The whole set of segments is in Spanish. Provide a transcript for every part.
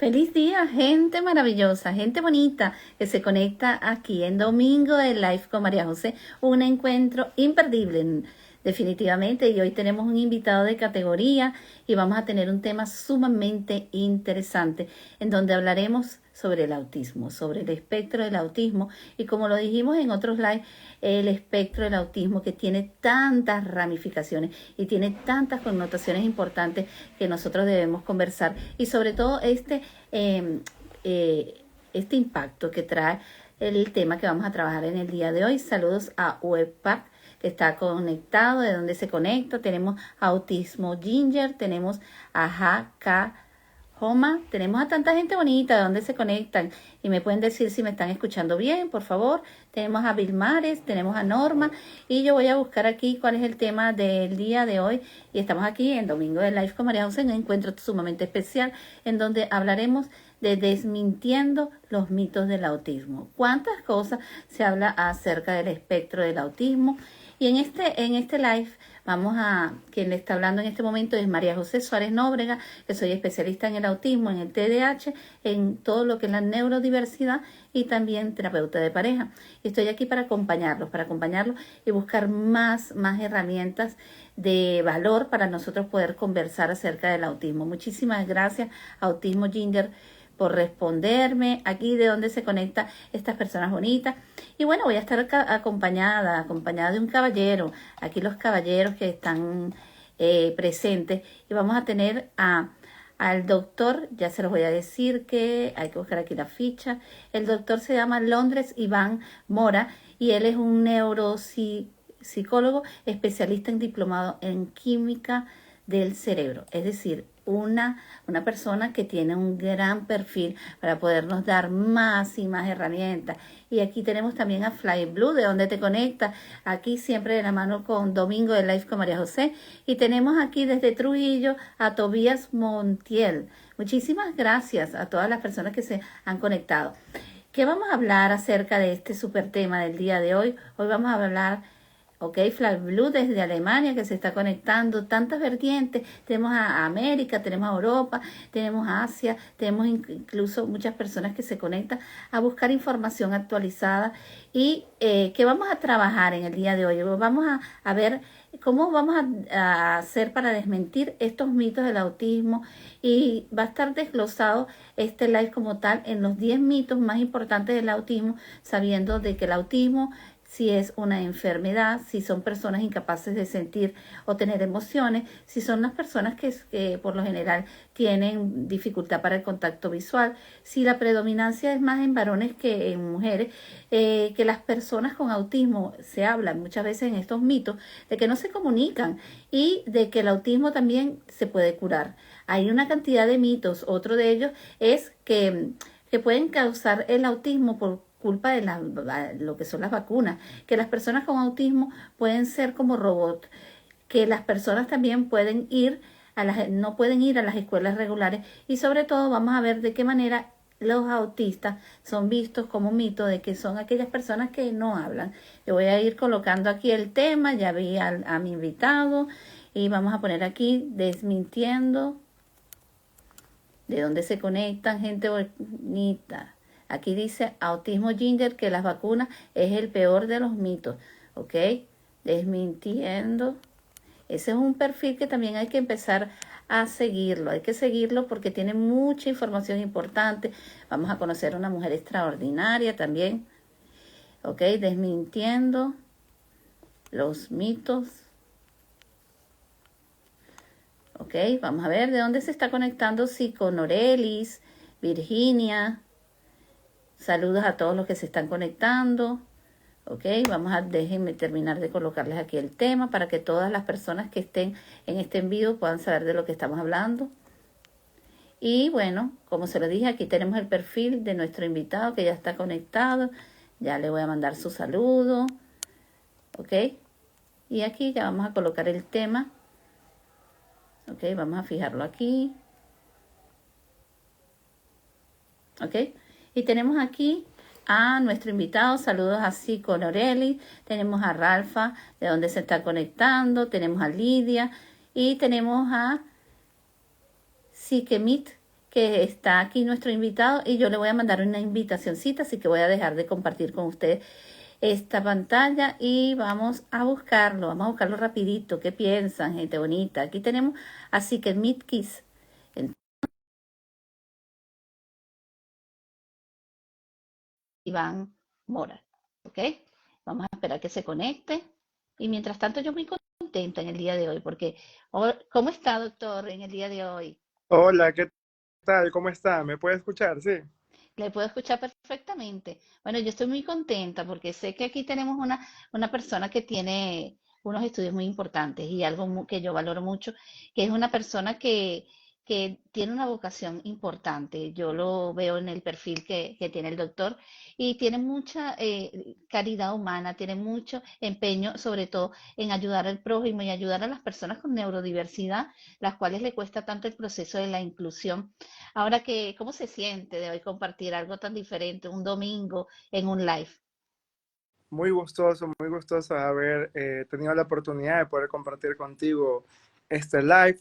Feliz día, gente maravillosa, gente bonita que se conecta aquí en Domingo de Live con María José. Un encuentro imperdible, definitivamente. Y hoy tenemos un invitado de categoría y vamos a tener un tema sumamente interesante en donde hablaremos sobre el autismo, sobre el espectro del autismo. Y como lo dijimos en otros live, el espectro del autismo que tiene tantas ramificaciones y tiene tantas connotaciones importantes que nosotros debemos conversar. Y sobre todo eh, este impacto que trae el tema que vamos a trabajar en el día de hoy. Saludos a Webpack, que está conectado, de donde se conecta. Tenemos a Autismo Ginger, tenemos a JK Homa, tenemos a tanta gente bonita, de donde se conectan, y me pueden decir si me están escuchando bien, por favor. Tenemos a Vilmares, tenemos a Norma, y yo voy a buscar aquí cuál es el tema del día de hoy, y estamos aquí en Domingo de Live con María José, en un encuentro sumamente especial, en donde hablaremos de desmintiendo los mitos del autismo. ¿Cuántas cosas se habla acerca del espectro del autismo? Y en este live quien le está hablando en este momento es María José Suárez Nóbrega, que soy especialista en el autismo, en el TDAH, en todo lo que es la neurodiversidad y también terapeuta de pareja. Y estoy aquí para acompañarlos y buscar más herramientas de valor para nosotros poder conversar acerca del autismo. Muchísimas gracias, Autismo Ginger, por responderme aquí de donde se conectan estas personas bonitas. Y bueno, voy a estar acompañada de un caballero, aquí los caballeros que están presentes, y vamos a tener al doctor, ya se los voy a decir que hay que buscar aquí la ficha. El doctor se llama Londres Iván Mora y él es un neuropsicólogo especialista en diplomado en química del cerebro, es decir, una persona que tiene un gran perfil para podernos dar más y más herramientas. Y aquí tenemos también a Fly Blue, de donde te conecta, aquí siempre de la mano con Domingo de Live con María José. Y tenemos aquí desde Trujillo a Tobías Montiel. Muchísimas gracias a todas las personas que se han conectado. ¿Qué vamos a hablar acerca de este super tema del día de hoy? Hoy vamos a hablar, ok, Fly Blue desde Alemania, que se está conectando, tantas vertientes. Tenemos a América, tenemos a Europa, tenemos a Asia, tenemos incluso muchas personas que se conectan a buscar información actualizada. Y ¿qué vamos a trabajar en el día de hoy? Vamos a ver cómo vamos a hacer para desmentir estos mitos del autismo, y va a estar desglosado este live como tal en los 10 mitos más importantes del autismo, sabiendo de que el autismo, si es una enfermedad, si son personas incapaces de sentir o tener emociones, si son las personas que por lo general tienen dificultad para el contacto visual, si la predominancia es más en varones que en mujeres, que las personas con autismo, se habla muchas veces en estos mitos de que no se comunican y de que el autismo también se puede curar. Hay una cantidad de mitos. Otro de ellos es que pueden causar el autismo por culpa de lo que son las vacunas, que las personas con autismo pueden ser como robots, que las personas también no pueden ir a las escuelas regulares, y sobre todo vamos a ver de qué manera los autistas son vistos como un mito, de que son aquellas personas que no hablan. Yo voy a ir colocando aquí el tema, ya vi a mi invitado, y vamos a poner aquí desmintiendo, de dónde se conectan, gente bonita. Aquí dice Autismo Ginger que las vacunas es el peor de los mitos, ¿ok? Desmintiendo. Ese es un perfil que también hay que empezar a seguirlo. Hay que seguirlo porque tiene mucha información importante. Vamos a conocer a una mujer extraordinaria también, ¿ok? Desmintiendo los mitos. Ok, vamos a ver de dónde se está conectando Psiconorelis, Virginia. Saludos a todos los que se están conectando. Ok, déjenme terminar de colocarles aquí el tema para que todas las personas que estén en este envío puedan saber de lo que estamos hablando. Y bueno, como se lo dije, aquí tenemos el perfil de nuestro invitado que ya está conectado. Ya le voy a mandar su saludo. Ok, y aquí ya vamos a colocar el tema. Ok, vamos a fijarlo aquí. Ok, y tenemos aquí a nuestro invitado. Saludos a Cico Norelli. Tenemos a Ralfa, de donde se está conectando. Tenemos a Lidia. Y tenemos a Sikemit, que está aquí nuestro invitado y yo le voy a mandar una invitacioncita, así que voy a dejar de compartir con ustedes esta pantalla y vamos a buscarlo rapidito. ¿Qué piensan, gente bonita? Aquí tenemos, así que Meet Kiss, Iván Mora, ¿ok? Vamos a esperar que se conecte. Y mientras tanto, yo muy contenta en el día de hoy, porque, ¿cómo está, doctor, en el día de hoy? Hola, ¿qué tal? ¿Cómo está? ¿Me puede escuchar? Sí. Le puedo escuchar perfectamente. Bueno, yo estoy muy contenta porque sé que aquí tenemos una persona que tiene unos estudios muy importantes y algo que yo valoro mucho, que es una persona que tiene una vocación importante. Yo lo veo en el perfil que tiene el doctor y tiene mucha caridad humana, tiene mucho empeño, sobre todo en ayudar al prójimo y ayudar a las personas con neurodiversidad, las cuales le cuesta tanto el proceso de la inclusión. Ahora que, ¿cómo se siente de hoy compartir algo tan diferente un domingo en un live? Muy gustoso haber tenido la oportunidad de poder compartir contigo este live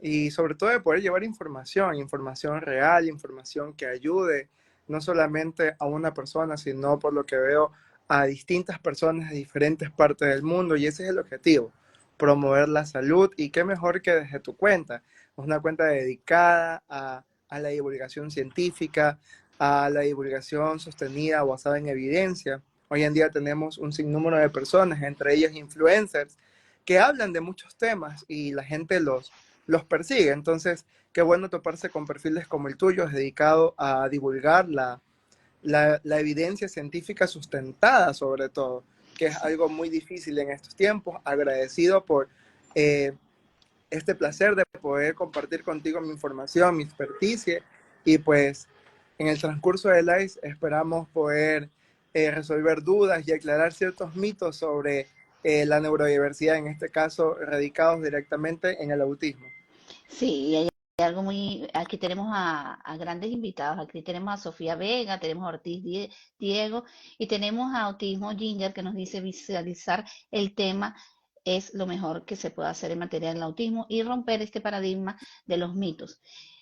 y sobre todo de poder llevar información, información real, información que ayude no solamente a una persona, sino por lo que veo a distintas personas de diferentes partes del mundo y ese es el objetivo, promover la salud y qué mejor que desde tu cuenta. Es una cuenta dedicada a la divulgación científica, a la divulgación sostenida basada en evidencia. Hoy en día tenemos un sinnúmero de personas, entre ellas influencers, que hablan de muchos temas y la gente los persigue. Entonces, qué bueno toparse con perfiles como el tuyo, dedicado a divulgar la evidencia científica sustentada sobre todo, que es Sí. algo muy difícil en estos tiempos. Agradecido por eh, este placer de poder compartir contigo mi información, mi experticia y pues en el transcurso de live esperamos poder resolver dudas y aclarar ciertos mitos sobre la neurodiversidad, en este caso radicados directamente en el autismo. Sí, y hay algo muy, aquí tenemos a grandes invitados, aquí tenemos a Sofía Vega, tenemos a Ortiz Diego y tenemos a Autismo Ginger que nos dice visualizar el tema es lo mejor que se puede hacer en materia del autismo y romper este paradigma de los mitos.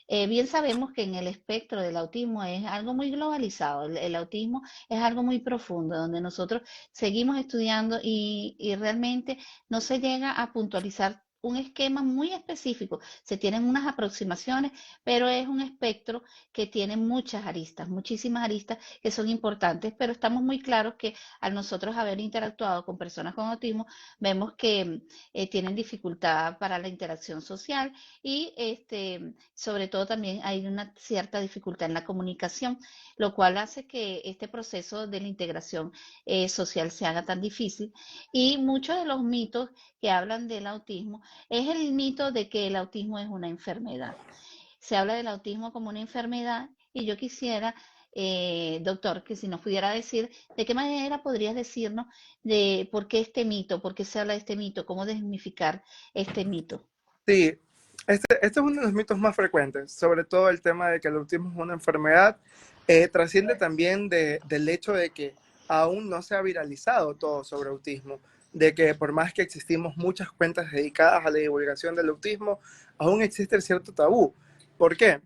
Bien sabemos que en el espectro del autismo es algo muy globalizado, el autismo es algo muy profundo, donde nosotros seguimos estudiando y realmente no se llega a puntualizar un esquema muy específico. Se tienen unas aproximaciones, pero es un espectro que tiene muchas aristas, muchísimas aristas que son importantes, pero estamos muy claros que al nosotros haber interactuado con personas con autismo, vemos que tienen dificultad para la interacción social y sobre todo también hay una cierta dificultad en la comunicación, lo cual hace que este proceso de la integración social se haga tan difícil y muchos de los mitos que hablan del autismo es el mito de que el autismo es una enfermedad. Se habla del autismo como una enfermedad y yo quisiera, doctor, que si nos pudiera decir de qué manera podrías decirnos de por qué este mito, por qué se habla de este mito, cómo desmitificar este mito. Sí, este es uno de los mitos más frecuentes, sobre todo el tema de que el autismo es una enfermedad. Trasciende también del hecho de que aún no se ha viralizado todo sobre autismo, de que por más que existimos muchas cuentas dedicadas a la divulgación del autismo, aún existe cierto tabú. ¿Por qué?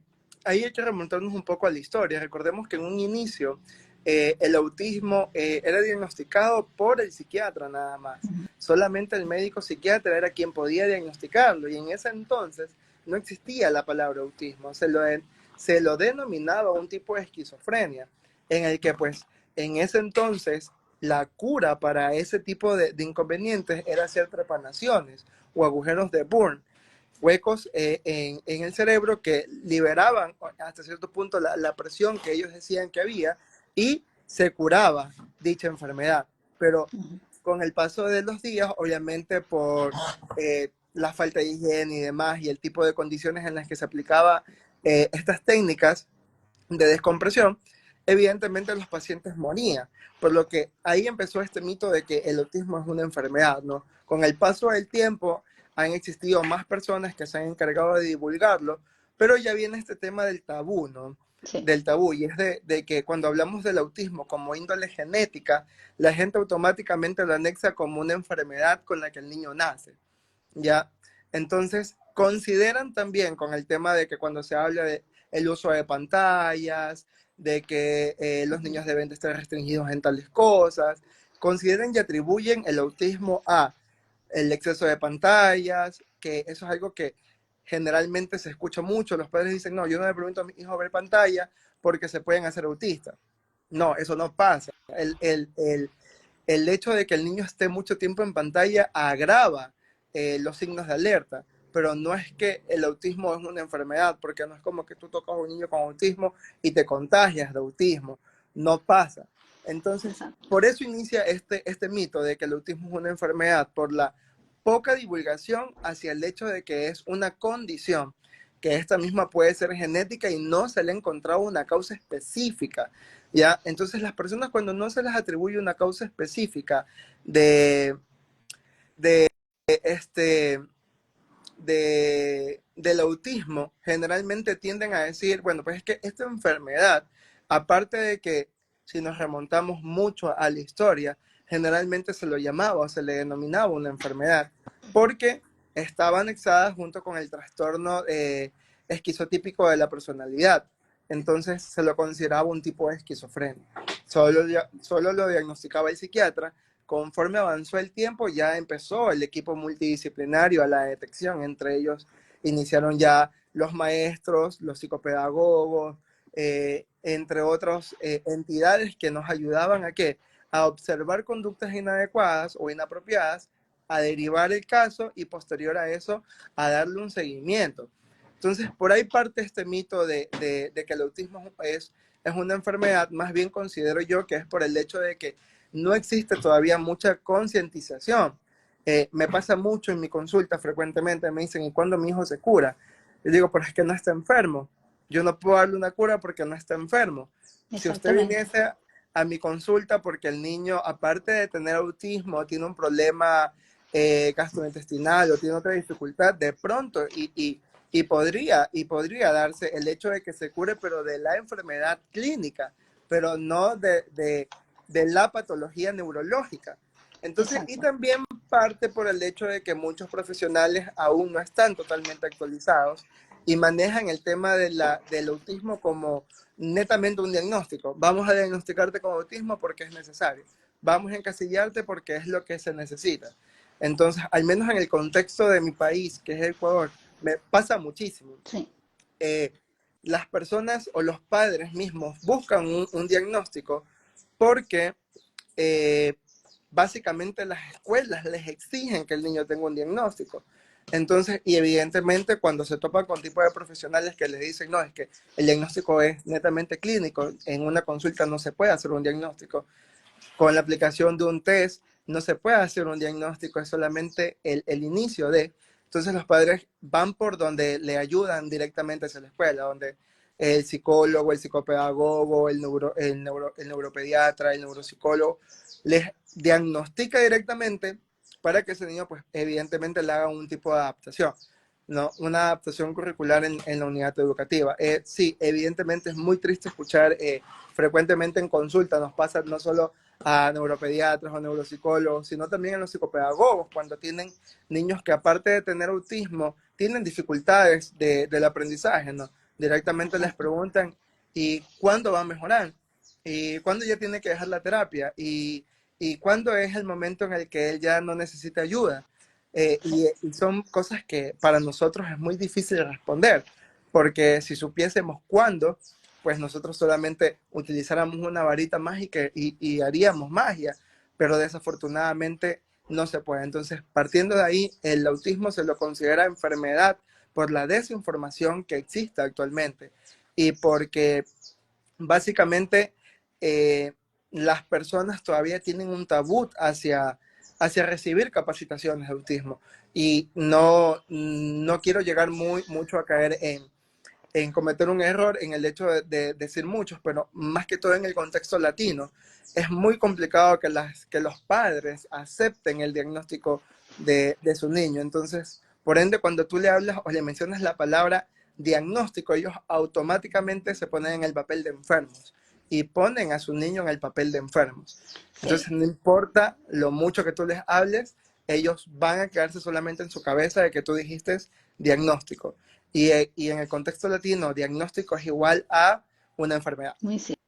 Ahí hay que remontarnos un poco a la historia. Recordemos que en un inicio el autismo era diagnosticado por el psiquiatra nada más. Solamente el médico psiquiatra era quien podía diagnosticarlo y en ese entonces no existía la palabra autismo, se lo denominaba un tipo de esquizofrenia, en el que pues en ese entonces la cura para ese tipo de inconvenientes era hacer trepanaciones o agujeros de Burn, huecos en el cerebro que liberaban hasta cierto punto la presión que ellos decían que había y se curaba dicha enfermedad. Pero con el paso de los días, obviamente por la falta de higiene y demás y el tipo de condiciones en las que se aplicaba estas técnicas de descompresión, evidentemente los pacientes morían, por lo que ahí empezó este mito de que el autismo es una enfermedad, ¿no? Con el paso del tiempo han existido más personas que se han encargado de divulgarlo, pero ya viene este tema del tabú, ¿no? Sí. Del tabú, y es de que cuando hablamos del autismo como índole genética, la gente automáticamente lo anexa como una enfermedad con la que el niño nace, ¿ya? Entonces, consideran también con el tema de que cuando se habla de el uso de pantallas, de que los niños deben de estar restringidos en tales cosas. Consideran y atribuyen el autismo a el exceso de pantallas, que eso es algo que generalmente se escucha mucho. Los padres dicen, no, yo no le permito a mi hijo ver pantalla porque se pueden hacer autistas. No, eso no pasa. El hecho de que el niño esté mucho tiempo en pantalla agrava los signos de alerta, pero no es que el autismo es una enfermedad, porque no es como que tú tocas a un niño con autismo y te contagias de autismo. No pasa. Entonces, Exacto. por eso inicia este mito de que el autismo es una enfermedad, por la poca divulgación hacia el hecho de que es una condición, que esta misma puede ser genética y no se le ha encontrado una causa específica. ¿Ya? Entonces las personas cuando no se les atribuye una causa específica de, de este, del autismo, generalmente tienden a decir, bueno, pues es que esta enfermedad, aparte de que si nos remontamos mucho a la historia, generalmente se lo llamaba o se le denominaba una enfermedad, porque estaba anexada junto con el trastorno esquizotípico de la personalidad. Entonces se lo consideraba un tipo de esquizofrenia. Solo lo diagnosticaba el psiquiatra. Conforme avanzó el tiempo, ya empezó el equipo multidisciplinario a la detección. Entre ellos iniciaron ya los maestros, los psicopedagogos, entre otras entidades que nos ayudaban a qué? A observar conductas inadecuadas o inapropiadas, a derivar el caso y posterior a eso a darle un seguimiento. Entonces, por ahí parte este mito de que el autismo es una enfermedad. Más bien considero yo que es por el hecho de que no existe todavía mucha concientización. Me pasa mucho en mi consulta frecuentemente, me dicen, ¿y cuándo mi hijo se cura? Yo digo, pero es que no está enfermo. Yo no puedo darle una cura porque no está enfermo. Si usted Exactamente. viniese a mi consulta porque el niño, aparte de tener autismo, tiene un problema gastrointestinal o tiene otra dificultad, de pronto, y podría darse el hecho de que se cure, pero de la enfermedad clínica, pero no de la patología neurológica. Entonces, y Exacto. también parte por el hecho de que muchos profesionales aún no están totalmente actualizados y manejan el tema del autismo como netamente un diagnóstico. Vamos a diagnosticarte con autismo porque es necesario. Vamos a encasillarte porque es lo que se necesita. Entonces, al menos en el contexto de mi país, que es Ecuador, me pasa muchísimo. Sí. Eh, las personas o los padres mismos buscan un diagnóstico porque eh, básicamente las escuelas les exigen que el niño tenga un diagnóstico. Entonces, y evidentemente cuando se topan con tipos de profesionales que les dicen, no, es que el diagnóstico es netamente clínico, en una consulta no se puede hacer un diagnóstico, con la aplicación de un test no se puede hacer un diagnóstico, es solamente el inicio de. Entonces los padres van por donde le ayudan directamente hacia la escuela, donde el psicólogo, el psicopedagogo, el neuropediatra, el neuropsicólogo les diagnostica directamente para que ese niño, pues evidentemente le haga un tipo de adaptación, ¿no? Una adaptación curricular en la unidad educativa. Sí, evidentemente es muy triste escuchar frecuentemente en consulta, nos pasa no solo a neuropediatras o neuropsicólogos, sino también a los psicopedagogos, cuando tienen niños que aparte de tener autismo, tienen dificultades del aprendizaje, ¿no? Directamente les Exacto. preguntan, ¿y cuándo va a mejorar? ¿Y cuándo ya tiene que dejar la terapia? ¿Y cuándo es el momento en el que él ya no necesita ayuda? Y son cosas que para nosotros es muy difícil responder, porque si supiésemos cuándo, pues nosotros solamente utilizáramos una varita mágica y haríamos magia, pero desafortunadamente no se puede. Entonces, partiendo de ahí, el autismo se lo considera enfermedad por la desinformación que existe actualmente y porque básicamente eh, las personas todavía tienen un tabú hacia recibir capacitaciones de autismo y no quiero llegar mucho a caer en cometer un error en el hecho de decir muchos, pero más que todo en el contexto latino, es muy complicado que los padres acepten el diagnóstico de su niño. Entonces, por ende, cuando tú le hablas o le mencionas la palabra diagnóstico, ellos automáticamente se ponen en el papel de enfermos y ponen a su niño en el papel de enfermos. Sí. Entonces, no importa lo mucho que tú les hables, ellos van a quedarse solamente en su cabeza de que tú dijiste diagnóstico. y en el contexto latino, diagnóstico es igual a una enfermedad. Muy cierto.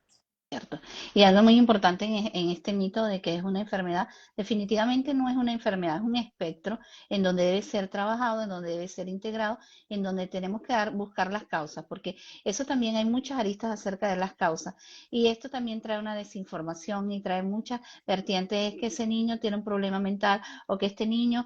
Y algo muy importante en este mito de que es una enfermedad, definitivamente no es una enfermedad, es un espectro en donde debe ser trabajado, en donde debe ser integrado, en donde tenemos que buscar las causas, porque eso también hay muchas aristas acerca de las causas. Y esto también trae una desinformación y trae muchas vertientes, es que ese niño tiene un problema mental o que este niño,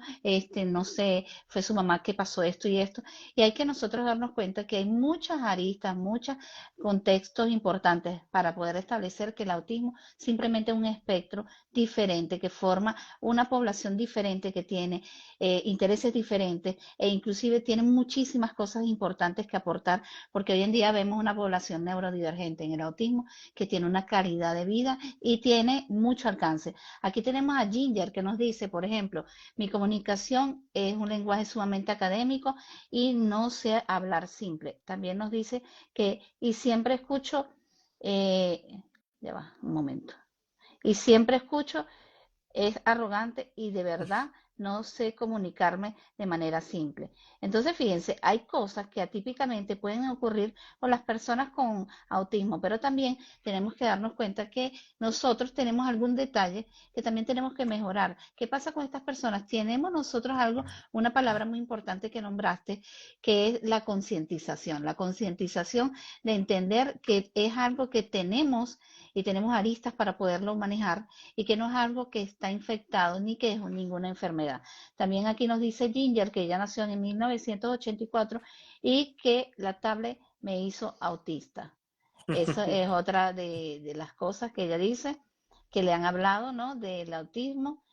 no sé, fue su mamá que pasó esto y esto. Y hay que nosotros darnos cuenta que hay muchas aristas, muchas contextos importantes para poder establecer que el autismo simplemente es un espectro diferente que forma una población diferente que tiene intereses diferentes e inclusive tiene muchísimas cosas importantes que aportar porque hoy en día vemos una población neurodivergente en el autismo que tiene una calidad de vida y tiene mucho alcance. Aquí tenemos a Ginger que nos dice, por ejemplo, mi comunicación es un lenguaje sumamente académico y no sé hablar simple. También nos dice que, y siempre escucho, ya va, un momento, y siempre escucho es arrogante y de verdad no sé comunicarme de manera simple. Entonces, fíjense, hay cosas que atípicamente pueden ocurrir con las personas con autismo, pero también tenemos que darnos cuenta que nosotros tenemos algún detalle que también tenemos que mejorar. ¿Qué pasa con estas personas? Tenemos nosotros algo, una palabra muy importante que nombraste, que es la concientización de entender que es algo que tenemos y tenemos aristas para poderlo manejar y que no es algo que está infectado ni que es ninguna enfermedad. También aquí nos dice Ginger que ella nació en 1984 y que la tablet me hizo autista. Eso es otra de las cosas que ella dice, que le han hablado, ¿no? Del autismo.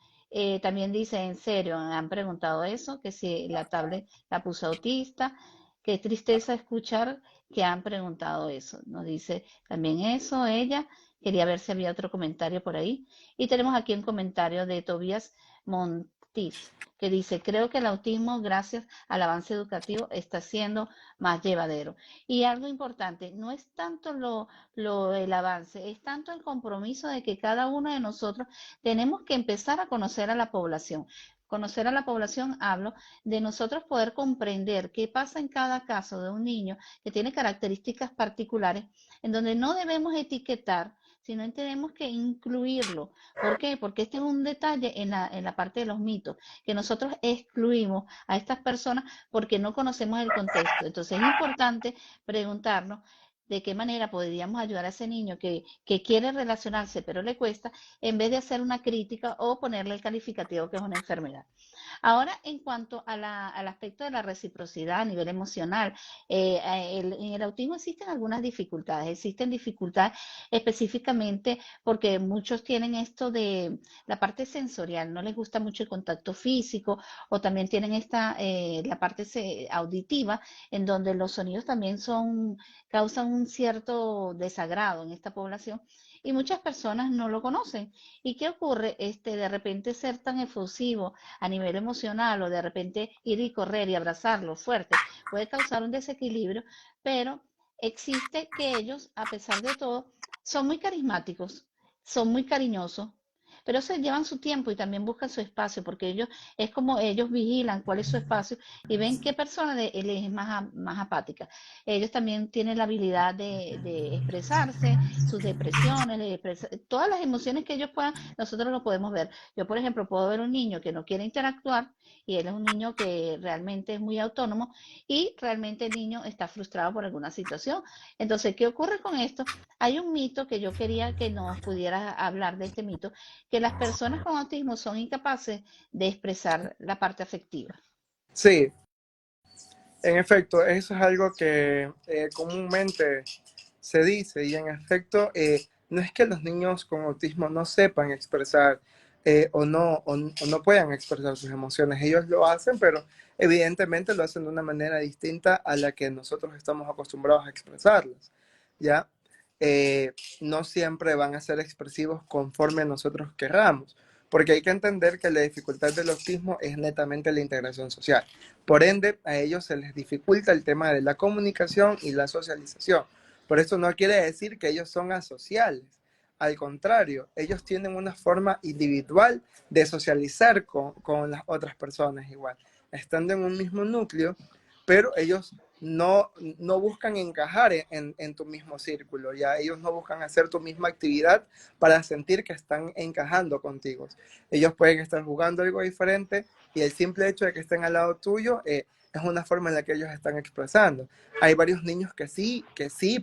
También dice, en serio, han preguntado eso, que si la tablet la puso autista. Qué tristeza escuchar que han preguntado eso. Nos dice también eso ella. Quería ver si había otro comentario por ahí. Y tenemos aquí un comentario de Tobías Montiz, que dice, creo que el autismo, gracias al avance educativo, está siendo más llevadero. Y algo importante, no es tanto el avance, es tanto el compromiso de que cada uno de nosotros tenemos que empezar a conocer a la población. Conocer a la población, hablo de nosotros poder comprender qué pasa en cada caso de un niño que tiene características particulares, en donde no debemos etiquetar, sino tenemos que incluirlo. ¿Por qué? Porque este es un detalle en la parte de los mitos, que nosotros excluimos a estas personas porque no conocemos el contexto. Entonces es importante preguntarnos de qué manera podríamos ayudar a ese niño que quiere relacionarse pero le cuesta, en vez de hacer una crítica o ponerle el calificativo que es una enfermedad. Ahora, en cuanto a al aspecto de la reciprocidad a nivel emocional, en el autismo existen algunas dificultades. Existen dificultades específicamente porque muchos tienen esto de la parte sensorial, no les gusta mucho el contacto físico o también tienen la parte auditiva en donde los sonidos también causan un cierto desagrado en esta población y muchas personas no lo conocen. ¿Y qué ocurre? De repente ser tan efusivo a nivel emocional o de repente ir y correr y abrazarlo fuerte puede causar un desequilibrio, pero existe que ellos, a pesar de todo, son muy carismáticos, son muy cariñosos, pero se llevan su tiempo y también buscan su espacio, porque ellos es como ellos vigilan cuál es su espacio y ven qué persona les es más apática. Ellos también tienen la habilidad de expresarse, sus depresiones, todas las emociones que ellos puedan, nosotros lo podemos ver. Yo, por ejemplo, puedo ver un niño que no quiere interactuar y él es un niño que realmente es muy autónomo y realmente el niño está frustrado por alguna situación. Entonces, ¿qué ocurre con esto? Hay un mito que yo quería que nos pudiera hablar de este mito, que las personas con autismo son incapaces de expresar la parte afectiva. Sí, en efecto, eso es algo que comúnmente se dice y en efecto no es que los niños con autismo no sepan expresar o no puedan expresar sus emociones, ellos lo hacen, pero evidentemente lo hacen de una manera distinta a la que nosotros estamos acostumbrados a expresarlas, ¿ya? No siempre van a ser expresivos conforme nosotros querramos, porque hay que entender que la dificultad del autismo es netamente la integración social. Por ende, a ellos se les dificulta el tema de la comunicación y la socialización. Por eso no quiere decir que ellos son asociales. Al contrario, ellos tienen una forma individual de socializar con las otras personas igual, estando en un mismo núcleo, pero ellos no buscan encajar en tu mismo círculo, ya ellos no buscan hacer tu misma actividad para sentir que están encajando contigo. Ellos pueden estar jugando algo diferente y el simple hecho de que estén al lado tuyo es una forma en la que ellos están expresando. Hay varios niños que sí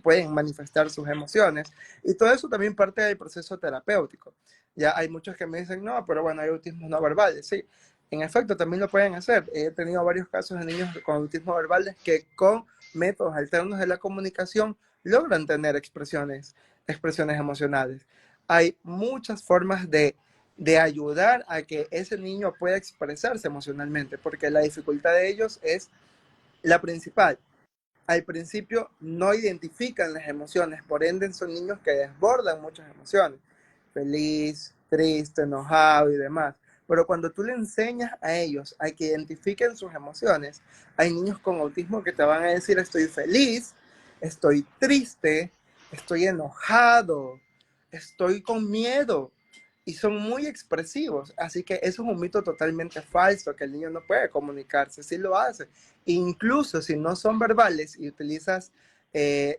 pueden manifestar sus emociones y todo eso también parte del proceso terapéutico. Ya hay muchos que me dicen, no, pero bueno, hay autismo no verbal, sí. En efecto, también lo pueden hacer. He tenido varios casos de niños con autismo verbal que con métodos alternos de la comunicación logran tener expresiones emocionales. Hay muchas formas de ayudar a que ese niño pueda expresarse emocionalmente, porque la dificultad de ellos es la principal. Al principio no identifican las emociones, por ende son niños que desbordan muchas emociones, feliz, triste, enojado y demás. Pero cuando tú le enseñas a ellos a que identifiquen sus emociones, hay niños con autismo que te van a decir estoy feliz, estoy triste, estoy enojado, estoy con miedo. Y son muy expresivos, así que eso es un mito totalmente falso, que el niño no puede comunicarse, sí lo hace. Incluso si no son verbales y utilizas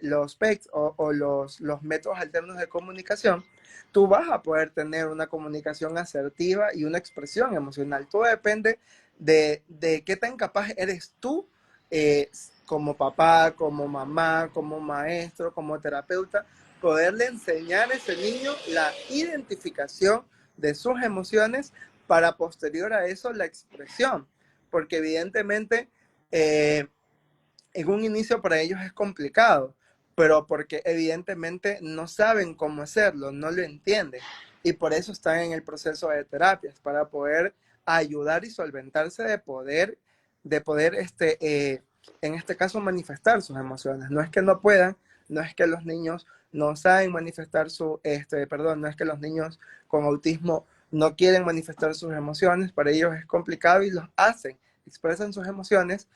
los PECs o los métodos alternos de comunicación, tú vas a poder tener una comunicación asertiva y una expresión emocional. Todo depende de qué tan capaz eres tú como papá, como mamá, como maestro, como terapeuta, poderle enseñar a ese niño la identificación de sus emociones para posterior a eso la expresión. Porque evidentemente eh, en un inicio para ellos es complicado, pero porque evidentemente no saben cómo hacerlo, no lo entienden. Y por eso están en el proceso de terapias, para poder ayudar y solventarse de poder en este caso, manifestar sus emociones. No es que no puedan, no es que los niños no saben manifestar perdón, no es que los niños con autismo no quieren manifestar sus emociones, para ellos es complicado y los hacen, expresan sus emociones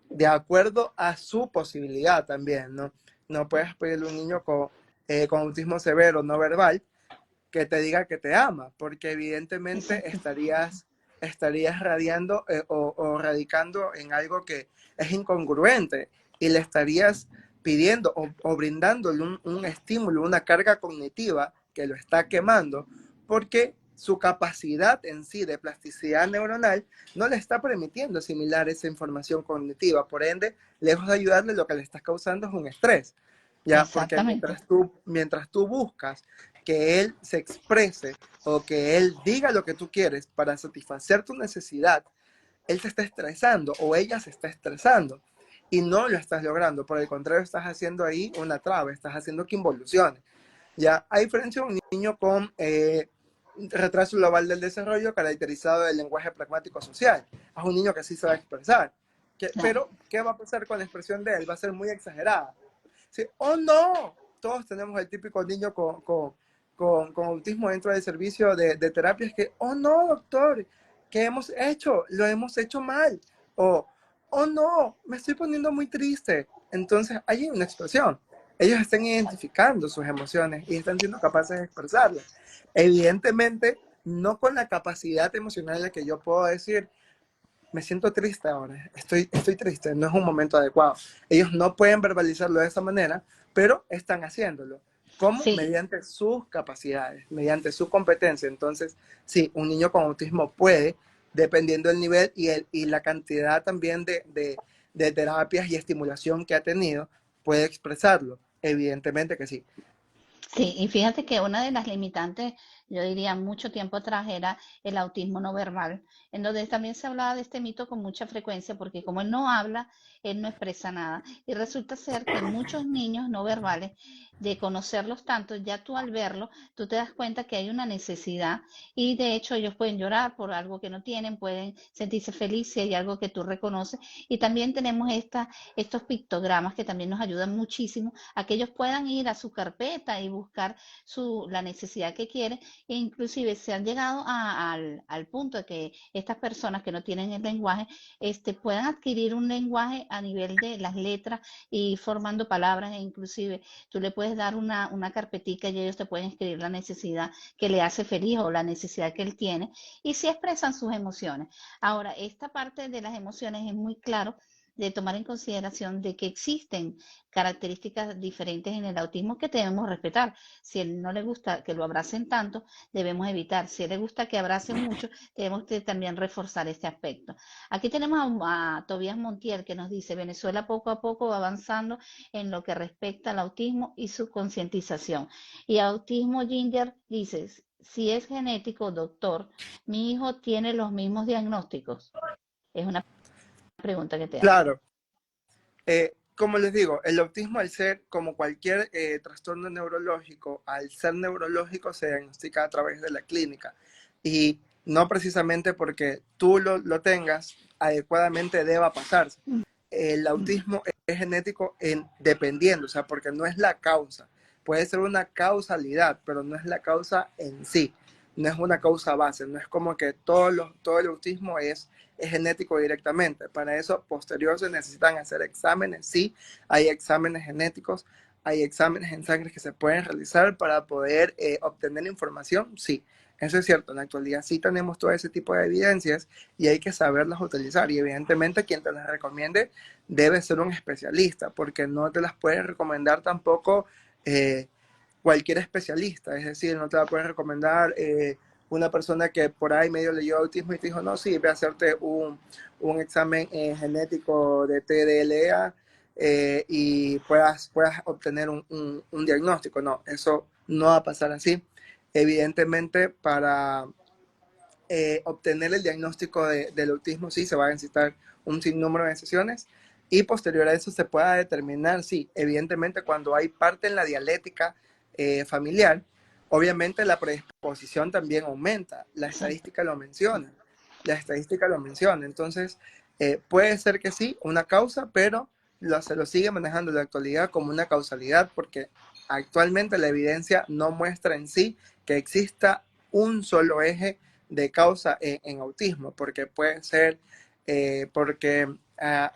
de acuerdo a su posibilidad también, ¿no? No puedes pedirle a un niño con autismo severo no verbal que te diga que te ama, porque evidentemente Exacto. estarías radiando o radicando en algo que es incongruente y le estarías pidiendo o brindándole un estímulo, una carga cognitiva que lo está quemando, porque su capacidad en sí de plasticidad neuronal no le está permitiendo asimilar esa información cognitiva. Por ende, lejos de ayudarle, lo que le está causando es un estrés. Ya, porque Exactamente. mientras tú buscas que él se exprese o que él diga lo que tú quieres para satisfacer tu necesidad, él se está estresando o ella se está estresando y no lo estás logrando. Por el contrario, estás haciendo ahí una traba, estás haciendo que involucione. Ya, a diferencia de un niño con retraso global del desarrollo caracterizado del lenguaje pragmático social, es un niño que sí se va a expresar. Claro. Pero, ¿qué va a pasar con la expresión de él? Va a ser muy exagerada. Sí, ¡oh no! Todos tenemos el típico niño con autismo dentro del servicio de terapias que, oh no, doctor, ¿qué hemos hecho? Lo hemos hecho mal. O, oh no, me estoy poniendo muy triste. Entonces, hay una expresión. Ellos están identificando sus emociones y están siendo capaces de expresarlas. Evidentemente, no con la capacidad emocional en la que yo puedo decir, me siento triste ahora, estoy triste, no es un momento adecuado. Ellos no pueden verbalizarlo de esa manera, pero están haciéndolo. ¿Cómo? Sí, Mediante sus capacidades, mediante su competencia. Entonces, sí, un niño con autismo puede, dependiendo del nivel y la cantidad también de terapias y estimulación que ha tenido, puede expresarlo. Evidentemente que sí. sí, y fíjate que una de las limitantes, yo diría mucho tiempo atrás, era el autismo no verbal, en donde también se hablaba de este mito con mucha frecuencia, porque como él no habla, él no expresa nada. Y resulta ser que muchos niños no verbales, de conocerlos tanto, ya tú al verlo, tú te das cuenta que hay una necesidad y de hecho ellos pueden llorar por algo que no tienen, pueden sentirse felices si hay algo que tú reconoces. Y también tenemos estos pictogramas que también nos ayudan muchísimo a que ellos puedan ir a su carpeta y buscar la necesidad que quieren, e inclusive se han llegado al punto de que estas personas que no tienen el lenguaje puedan adquirir un lenguaje a nivel de las letras y formando palabras, e inclusive tú le puedes dar una carpetica y ellos te pueden escribir la necesidad que le hace feliz o la necesidad que él tiene y si expresan sus emociones. Ahora, esta parte de las emociones es muy claro de tomar en consideración de que existen características diferentes en el autismo que debemos respetar. Si a él no le gusta que lo abracen tanto, debemos evitar. Si a él le gusta que abracen mucho, tenemos que también reforzar este aspecto. Aquí tenemos a Tobías Montiel que nos dice, Venezuela poco a poco va avanzando en lo que respecta al autismo y su concientización. Y Autismo Ginger dice, si es genético, doctor, mi hijo tiene los mismos diagnósticos. Es una pregunta que te hace. Claro, como les digo, el autismo al ser como cualquier trastorno neurológico, al ser neurológico se diagnostica a través de la clínica y no precisamente porque tú lo tengas adecuadamente deba pasarse. El autismo es genético dependiendo, o sea, porque no es la causa. Puede ser una causalidad, pero no es la causa en sí. No es una causa base. No es como que todo el autismo es genético directamente. Para eso, posterior, se necesitan hacer exámenes. Sí, hay exámenes genéticos, hay exámenes en sangre que se pueden realizar para poder obtener información. Sí, eso es cierto. En la actualidad sí tenemos todo ese tipo de evidencias y hay que saberlas utilizar. Y evidentemente quien te las recomiende debe ser un especialista, porque no te las puede recomendar tampoco cualquier especialista. Es decir, no te la puede recomendar una persona que por ahí medio leyó autismo y te dijo, no, sí, ve a hacerte un examen genético de TDLA y puedas obtener un diagnóstico. No, eso no va a pasar así. Evidentemente, para obtener el diagnóstico del autismo, sí, se va a necesitar un sinnúmero de sesiones y posterior a eso se pueda determinar, sí, evidentemente cuando hay parte en la dialéctica familiar, obviamente la predisposición también aumenta, la Exacto. estadística lo menciona, entonces puede ser que sí, una causa, pero se lo sigue manejando en la actualidad como una causalidad porque actualmente la evidencia no muestra en sí que exista un solo eje de causa en autismo, porque puede ser porque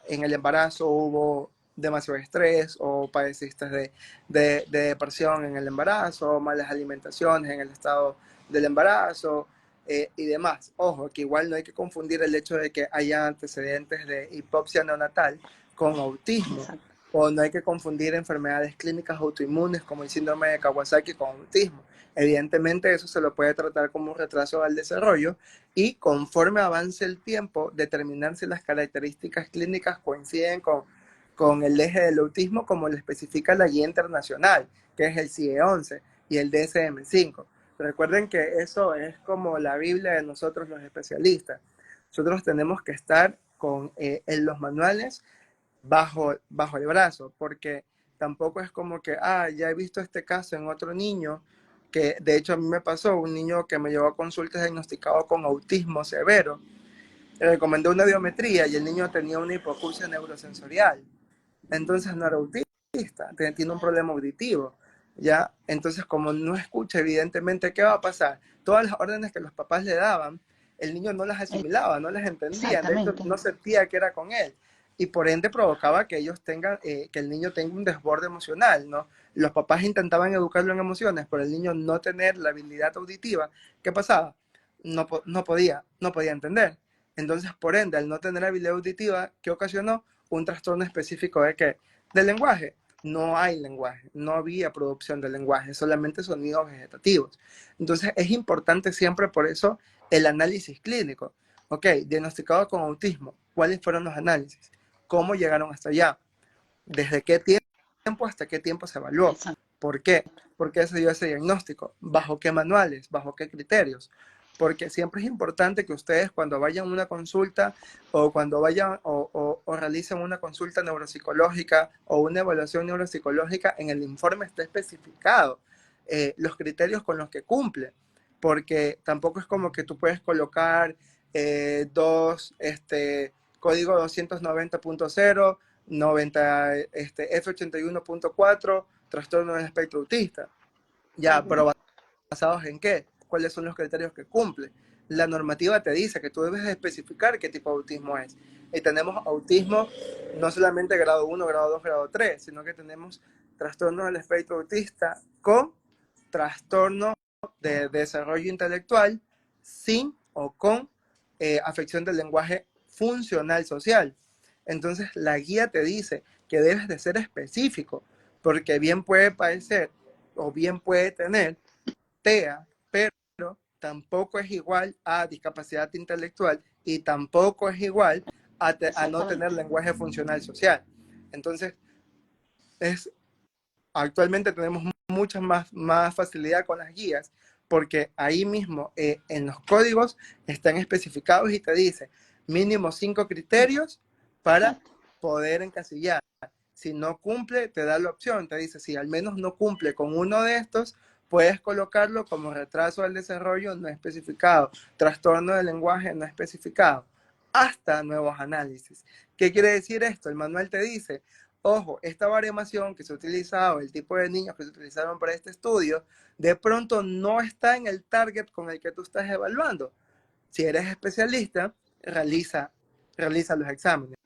en el embarazo hubo demasiado estrés o padeciste de depresión en el embarazo, malas alimentaciones en el estado del embarazo y demás. Ojo, que igual no hay que confundir el hecho de que haya antecedentes de hipopsia neonatal con autismo. Exacto. O no hay que confundir enfermedades clínicas autoinmunes como el síndrome de Kawasaki con autismo. Evidentemente eso se lo puede tratar como un retraso al desarrollo y conforme avance el tiempo determinar si las características clínicas coinciden con el eje del autismo como lo especifica la guía internacional, que es el CIE-11 y el DSM-5. Recuerden que eso es como la Biblia de nosotros los especialistas. Nosotros tenemos que estar en los manuales bajo el brazo, porque tampoco es como que, ya he visto este caso en otro niño, que de hecho a mí me pasó, un niño que me llevó a consultas diagnosticado con autismo severo, le recomendé una biometría y el niño tenía una hipoacusia neurosensorial, entonces no era autista, tiene un problema auditivo, ¿ya? Entonces como no escucha evidentemente, ¿qué va a pasar? Todas las órdenes que los papás le daban, el niño no las asimilaba, no las entendía, de hecho Exactamente. no sentía que era con él y por ende provocaba que ellos tengan, que el niño tenga un desborde emocional, ¿no? Los papás intentaban educarlo en emociones, pero el niño no tener la habilidad auditiva, ¿qué pasaba? No podía entender. Entonces, por ende, al no tener habilidad auditiva, ¿qué ocasionó? Un trastorno específico de qué? Del lenguaje. No hay lenguaje, no había producción de lenguaje, solamente sonidos vegetativos. Entonces, es importante siempre por eso el análisis clínico. Ok, diagnosticado con autismo, ¿cuáles fueron los análisis? ¿Cómo llegaron hasta allá? ¿Desde qué tiempo hasta qué tiempo se evaluó? Exacto. ¿Por qué? ¿Por qué se dio ese diagnóstico? ¿Bajo qué manuales? ¿Bajo qué criterios? Porque siempre es importante que ustedes cuando vayan a una consulta o cuando vayan o realicen una consulta neuropsicológica o una evaluación neuropsicológica, en el informe esté especificado los criterios con los que cumple. Porque tampoco es como que tú puedes colocar código 290.0 F81.4, trastorno del espectro autista. Ya, pero ¿basados en qué? ¿Cuáles son los criterios que cumple? La normativa te dice que tú debes especificar qué tipo de autismo es. Y tenemos autismo no solamente grado 1, grado 2, grado 3, sino que tenemos trastorno del espectro autista con trastorno de desarrollo intelectual sin o con afección del lenguaje funcional social. Entonces la guía te dice que debes de ser específico, porque bien puede padecer o bien puede tener TEA, pero tampoco es igual a discapacidad intelectual y tampoco es igual a no tener Exactamente. lenguaje funcional social. Entonces, es, actualmente tenemos mucha más facilidad con las guías porque ahí mismo en los códigos están especificados y te dice mínimo 5 criterios para Exacto. poder encasillar. Si no cumple, te da la opción, te dice si al menos no cumple con uno de estos, puedes colocarlo como retraso del desarrollo no especificado, trastorno del lenguaje no especificado, hasta nuevos análisis. ¿Qué quiere decir esto? El manual te dice, ojo, esta baremación que se ha utilizado, el tipo de niños que se utilizaron para este estudio, de pronto no está en el target con el que tú estás evaluando. Si eres especialista, realiza los exámenes.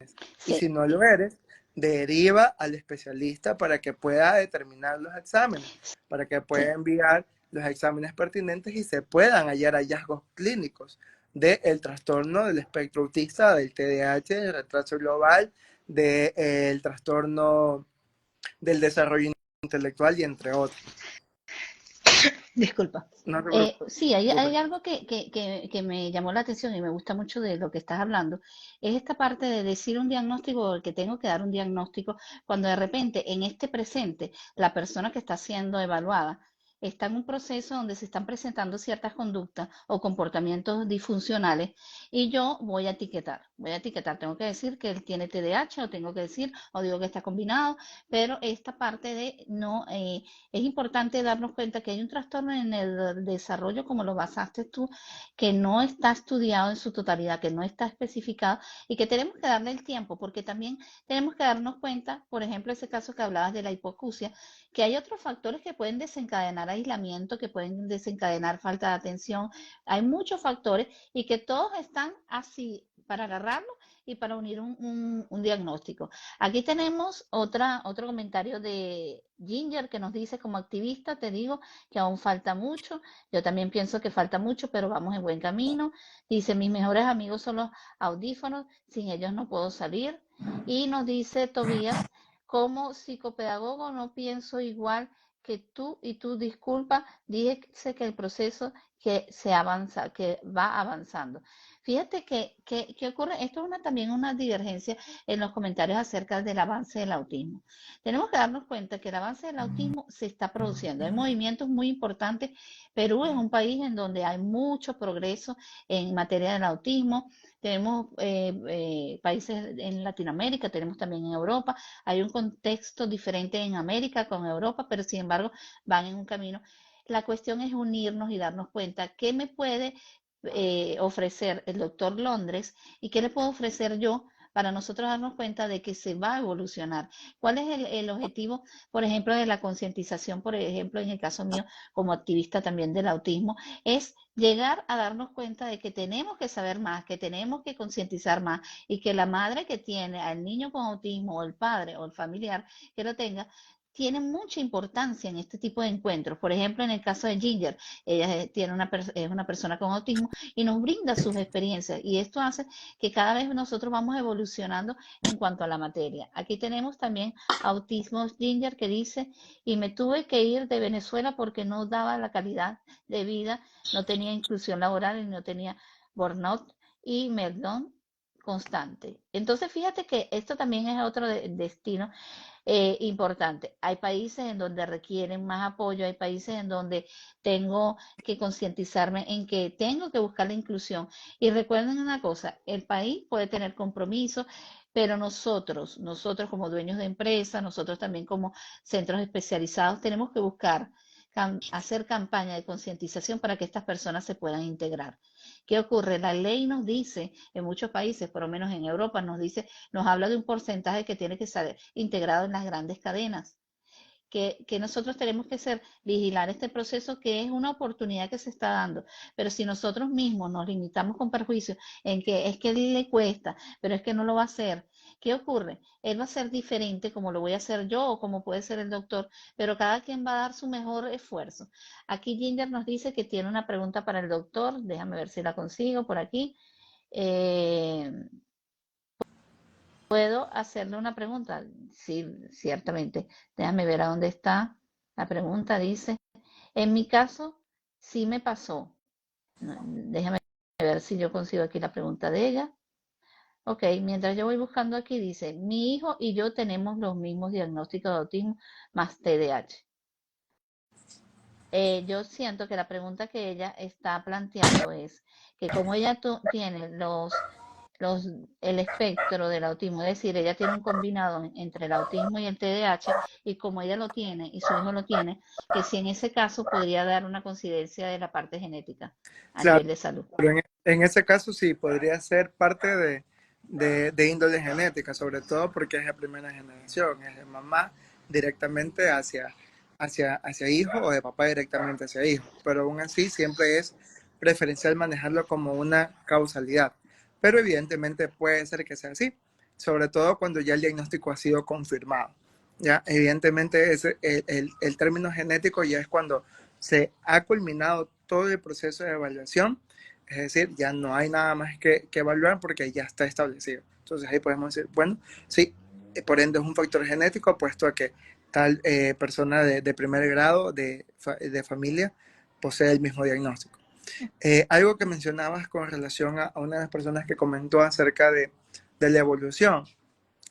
Y Sí. si no lo eres, deriva al especialista para que pueda determinar los exámenes, para que pueda Sí. enviar los exámenes pertinentes y se puedan hallar hallazgos clínicos del trastorno del espectro autista, del TDAH, del retraso global, del trastorno del desarrollo intelectual y entre otros. Disculpa. No te Sí, hay preocupes. algo que me llamó la atención y me gusta mucho de lo que estás hablando, es esta parte de decir un diagnóstico o que tengo que dar un diagnóstico cuando de repente en este presente la persona que está siendo evaluada está en un proceso donde se están presentando ciertas conductas o comportamientos disfuncionales y yo voy a etiquetar, tengo que decir que él tiene TDAH o tengo que decir o digo que está combinado, pero esta parte de no... es importante darnos cuenta que hay un trastorno en el desarrollo, como lo basaste tú, que no está estudiado en su totalidad, que no está especificado y que tenemos que darle el tiempo, porque también tenemos que darnos cuenta, por ejemplo, ese caso que hablabas de la hipoacusia, que hay otros factores que pueden desencadenar aislamiento, que pueden desencadenar falta de atención. Hay muchos factores y que todos están así para agarrarlo y para unir un diagnóstico. Aquí tenemos otro comentario de Ginger que nos dice, como activista, te digo que aún falta mucho. Yo también pienso que falta mucho, pero vamos en buen camino. Dice, mis mejores amigos son los audífonos, sin ellos no puedo salir. Y nos dice Tobías, como psicopedagogo no pienso igual que tú y tú disculpa, dice que el proceso que se avanza, que va avanzando. Fíjate que ocurre, esto es también una divergencia en los comentarios acerca del avance del autismo. Tenemos que darnos cuenta que el avance del autismo se está produciendo. Hay movimientos muy importantes. Perú es un país en donde hay mucho progreso en materia del autismo. Tenemos países en Latinoamérica, tenemos también en Europa. Hay un contexto diferente en América con Europa, pero sin embargo van en un camino. La cuestión es unirnos y darnos cuenta qué me puede ofrecer el doctor Londres y qué le puedo ofrecer yo para nosotros darnos cuenta de que se va a evolucionar. ¿Cuál es el objetivo, por ejemplo, de la concientización, por ejemplo, en el caso mío como activista también del autismo? Es llegar a darnos cuenta de que tenemos que saber más, que tenemos que concientizar más y que la madre que tiene al niño con autismo o el padre o el familiar que lo tenga, tiene mucha importancia en este tipo de encuentros. Por ejemplo, en el caso de Ginger, ella es una persona con autismo y nos brinda sus experiencias y esto hace que cada vez nosotros vamos evolucionando en cuanto a la materia. Aquí tenemos también Autismo Ginger que dice, y me tuve que ir de Venezuela porque no daba la calidad de vida, no tenía inclusión laboral y no tenía burnout y meltdown constante. Entonces, fíjate que esto también es otro destino importante. Hay países en donde requieren más apoyo, hay países en donde tengo que concientizarme en que tengo que buscar la inclusión. Y recuerden una cosa, el país puede tener compromisos, pero nosotros como dueños de empresas, nosotros también como centros especializados, tenemos que buscar hacer campaña de concientización para que estas personas se puedan integrar. ¿Qué ocurre? La ley nos dice, en muchos países, por lo menos en Europa, nos dice, nos habla de un porcentaje que tiene que ser integrado en las grandes cadenas. Que nosotros tenemos que ser, vigilar este proceso que es una oportunidad que se está dando. Pero si nosotros mismos nos limitamos con perjuicio en que es que le cuesta, pero es que no lo va a hacer, ¿qué ocurre? Él va a ser diferente como lo voy a hacer yo o como puede ser el doctor, pero cada quien va a dar su mejor esfuerzo. Aquí Ginger nos dice que tiene una pregunta para el doctor, déjame ver si la consigo por aquí. Eh, ¿Puedo hacerle una pregunta? Sí, ciertamente. Déjame ver a dónde está. La pregunta dice, en mi caso, sí me pasó. No, déjame ver si yo consigo aquí la pregunta de ella. Ok, mientras yo voy buscando aquí, dice, mi hijo y yo tenemos los mismos diagnósticos de autismo más TDAH. Yo siento que la pregunta que ella está planteando es que como ella tiene los, el espectro del autismo, es decir, ella tiene un combinado entre el autismo y el TDAH, y como ella lo tiene y su hijo lo tiene, que si en ese caso podría dar una coincidencia de la parte genética a Claro, nivel de salud. pero en ese caso sí, podría ser parte de índole genética, sobre todo porque es de primera generación, es de mamá directamente hacia hijo o de papá directamente hacia hijo, pero aún así siempre es preferencial manejarlo como una causalidad, pero evidentemente puede ser que sea así, sobre todo cuando ya el diagnóstico ha sido confirmado. Ya, evidentemente el término genético ya es cuando se ha culminado todo el proceso de evaluación, es decir, ya no hay nada más que evaluar porque ya está establecido. Entonces ahí podemos decir, bueno, sí, por ende es un factor genético, puesto a que tal persona de primer grado de familia posee el mismo diagnóstico. Algo que mencionabas con relación a una de las personas que comentó acerca de la evolución.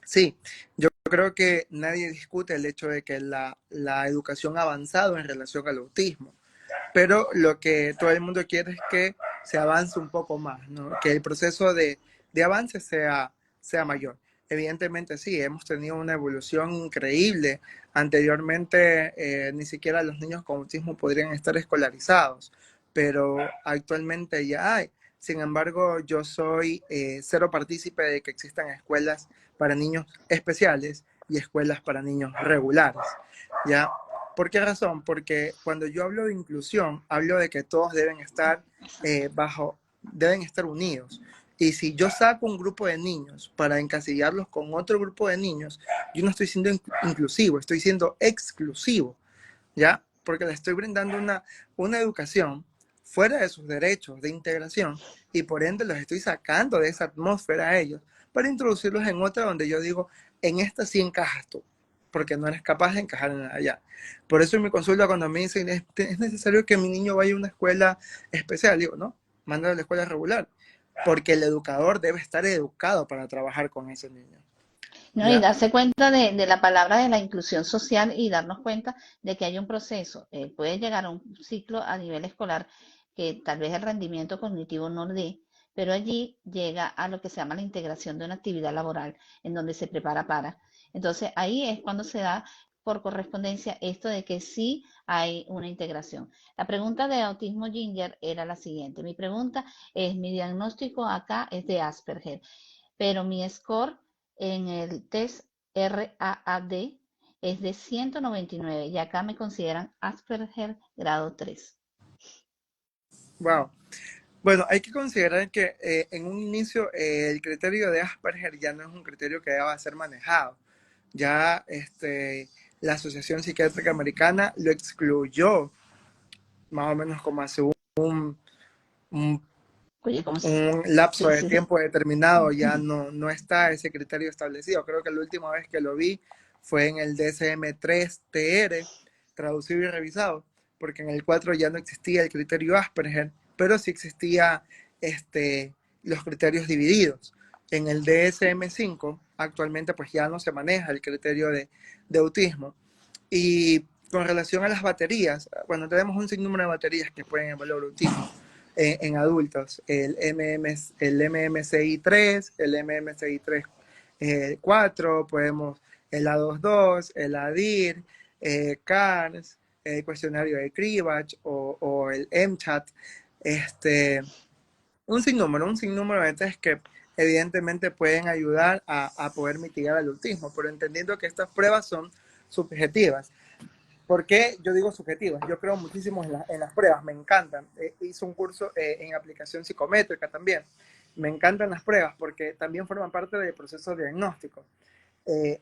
Sí, yo creo que nadie discute el hecho de que la educación ha avanzado en relación al autismo, pero lo que todo el mundo quiere es que se avance un poco más, ¿no? Que el proceso de avance sea mayor. Evidentemente sí, hemos tenido una evolución increíble. Anteriormente ni siquiera los niños con autismo podrían estar escolarizados, pero actualmente ya hay. Sin embargo, yo soy cero partícipe de que existan escuelas para niños especiales y escuelas para niños regulares. ¿Ya? ¿Por qué razón? Porque cuando yo hablo de inclusión, hablo de que todos deben estar deben estar unidos. Y si yo saco un grupo de niños para encasillarlos con otro grupo de niños, yo no estoy siendo inclusivo, estoy siendo exclusivo, ¿ya? Porque le estoy brindando una educación fuera de sus derechos de integración y por ende los estoy sacando de esa atmósfera a ellos para introducirlos en otra donde yo digo, en esta sí encajas tú, porque no eres capaz de encajar en allá. Por eso en mi consulta cuando me dicen, es necesario que mi niño vaya a una escuela especial, digo, no, mándalo a la escuela regular, porque el educador debe estar educado para trabajar con ese niño. ¿No? Y ¿Ya? darse cuenta de la palabra de la inclusión social y darnos cuenta de que hay un proceso. Puede llegar a un ciclo a nivel escolar que tal vez el rendimiento cognitivo no dé, pero allí llega a lo que se llama la integración de una actividad laboral en donde se prepara para. Entonces ahí es cuando se da por correspondencia esto de que sí hay una integración. La pregunta de autismo Ginger era la siguiente. Mi pregunta es, mi diagnóstico acá es de Asperger, pero mi score en el test RAAD es de 199 y acá me consideran Asperger grado 3. Wow. Bueno, hay que considerar que en un inicio el criterio de Asperger ya no es un criterio que deba ser manejado. Ya la Asociación Psiquiátrica Americana lo excluyó más o menos como hace un, Oye, ¿cómo se...? un lapso Sí, de sí, sí. tiempo determinado, ya no está ese criterio establecido. Creo que la última vez que lo vi fue en el DSM-3-TR, traducido y revisado, porque en el 4 ya no existía el criterio Asperger, pero sí existía los criterios divididos. En el DSM-5 actualmente pues ya no se maneja el criterio de autismo. Y con relación a las baterías, bueno, tenemos un sinnúmero de baterías que pueden evaluar autismo en adultos, el MMCI3, el MMCI3 4, podemos el A22, el ADIR, CARS, el cuestionario de Cribach o el MCHAT, un sinnúmero de test que evidentemente pueden ayudar a poder mitigar el autismo, pero entendiendo que estas pruebas son subjetivas. ¿Por qué yo digo subjetivas? Yo creo muchísimo en las pruebas, me encantan. Hice un curso en aplicación psicométrica también. Me encantan las pruebas porque también forman parte del proceso diagnóstico.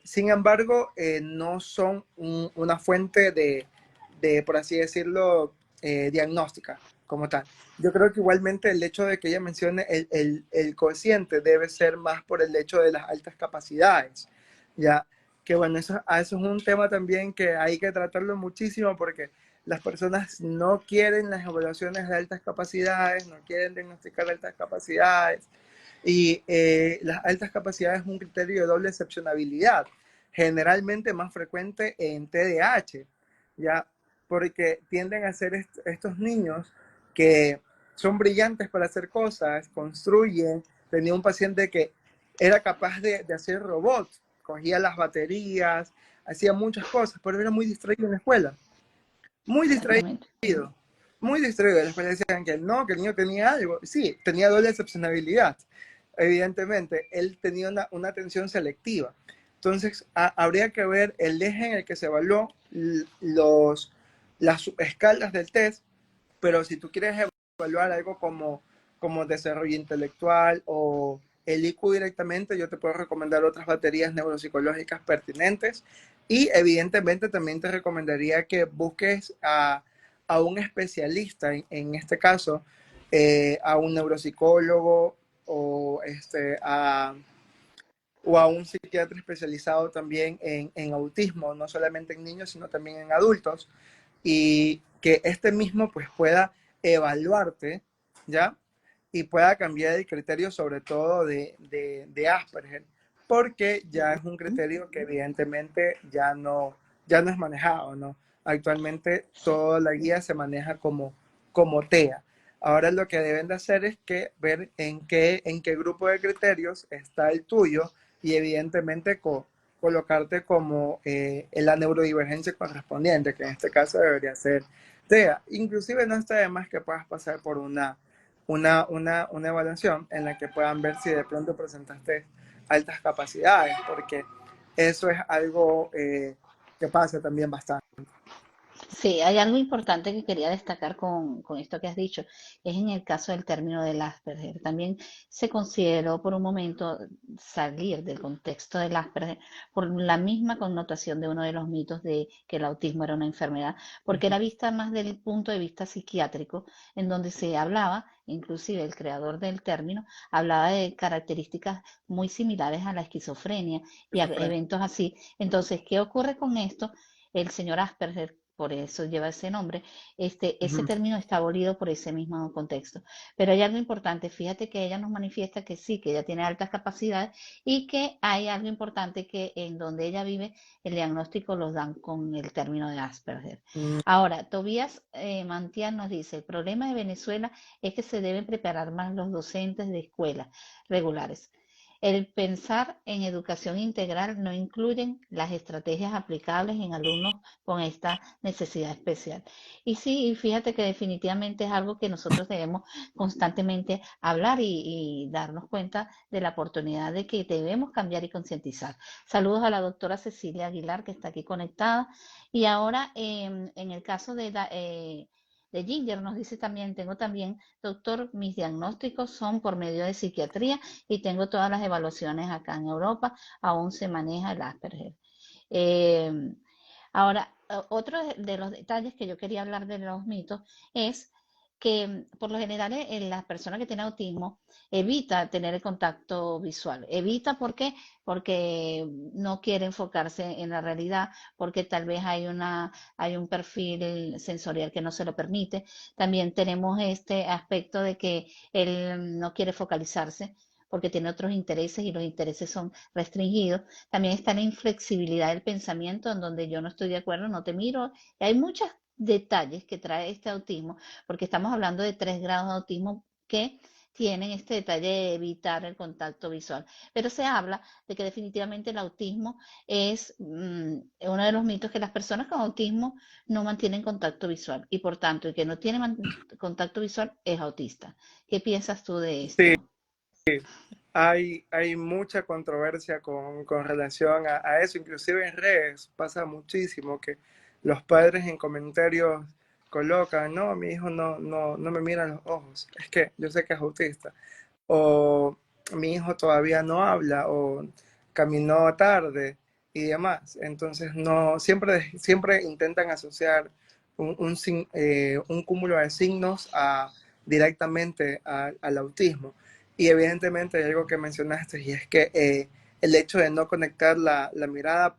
Sin embargo, no son una fuente por así decirlo, diagnóstica. como tal. Yo creo que igualmente el hecho de que ella mencione el cociente debe ser más por el hecho de las altas capacidades, ya que bueno, eso es un tema también que hay que tratarlo muchísimo porque las personas no quieren las evaluaciones de altas capacidades, no quieren diagnosticar altas capacidades, y las altas capacidades es un criterio de doble excepcionabilidad, generalmente más frecuente en TDAH, ¿ya? Porque tienden a ser estos niños que son brillantes para hacer cosas, construyen. Tenía un paciente que era capaz de hacer robots, cogía las baterías, hacía muchas cosas, pero era muy distraído en la escuela, muy distraído, Exactamente. muy distraído. En la escuela decían que no, que el niño tenía algo. Sí, tenía doble excepcionalidad. Evidentemente, él tenía una atención selectiva. Entonces, habría que ver el eje en el que se evaluó las escalas del test, pero si tú quieres evaluar algo como desarrollo intelectual o el IQ directamente, yo te puedo recomendar otras baterías neuropsicológicas pertinentes y evidentemente también te recomendaría que busques a un especialista, en este caso, a un neuropsicólogo o, o a un psiquiatra especializado también en autismo, no solamente en niños, sino también en adultos, y que este mismo pues pueda evaluarte, ¿ya? Y pueda cambiar el criterio sobre todo de Asperger, porque ya es un criterio que evidentemente ya no es manejado, ¿no? Actualmente toda la guía se maneja como TEA. Ahora lo que deben de hacer es que ver en qué grupo de criterios está el tuyo y evidentemente colocarte como la neurodivergencia correspondiente, que en este caso debería ser TEA. Inclusive no está de más que puedas pasar por una evaluación en la que puedan ver si de pronto presentaste altas capacidades, porque eso es algo que pasa también bastante. Sí, hay algo importante que quería destacar con esto que has dicho, es en el caso del término del Asperger. También se consideró por un momento salir del contexto del Asperger por la misma connotación de uno de los mitos de que el autismo era una enfermedad, porque era vista más desde el punto de vista psiquiátrico, en donde se hablaba, inclusive el creador del término, hablaba de características muy similares a la esquizofrenia y a eventos así. Entonces, ¿qué ocurre con esto? El señor Asperger, por eso lleva ese nombre, ese Ujú. término está abolido por ese mismo contexto. Pero hay algo importante, fíjate que ella nos manifiesta que sí, que ella tiene altas capacidades y que hay algo importante que en donde ella vive el diagnóstico lo dan con el término de Asperger. Mm, Ahora, Tobías Mantian nos dice, el problema de Venezuela es que se deben preparar más los docentes de escuelas regulares. El pensar en educación integral no incluyen las estrategias aplicables en alumnos con esta necesidad especial. Y sí, fíjate que definitivamente es algo que nosotros debemos constantemente hablar y darnos cuenta de la oportunidad de que debemos cambiar y concientizar. Saludos a la doctora Cecilia Aguilar, que está aquí conectada. Y ahora, en el caso de Ginger, nos dice también, tengo también, doctor, mis diagnósticos son por medio de psiquiatría y tengo todas las evaluaciones acá en Europa, aún se maneja el Asperger. Eh, Ahora, otro de los detalles que yo quería hablar de los mitos es que por lo general la persona que tiene autismo evita tener el contacto visual. Evita, ¿por qué? Porque no quiere enfocarse en la realidad, porque tal vez hay un perfil sensorial que no se lo permite. También tenemos este aspecto de que él no quiere focalizarse porque tiene otros intereses y los intereses son restringidos. También está la inflexibilidad del pensamiento, en donde yo no estoy de acuerdo, no te miro. Hay muchos detalles que trae este autismo, porque estamos hablando de 3 grados de autismo que tienen este detalle de evitar el contacto visual. Pero se habla de que definitivamente el autismo es uno de los mitos, que las personas con autismo no mantienen contacto visual y por tanto el que no tiene contacto visual es autista. ¿Qué piensas tú de Sí, esto? hay mucha controversia con relación a eso, inclusive en redes pasa muchísimo que los padres en comentarios colocan, no, mi hijo no me mira a los ojos, es que yo sé que es autista, o mi hijo todavía no habla, o caminó tarde y demás. Entonces, no, siempre intentan asociar un cúmulo de signos directamente al autismo. Y evidentemente hay algo que mencionaste y es que el hecho de no conectar la mirada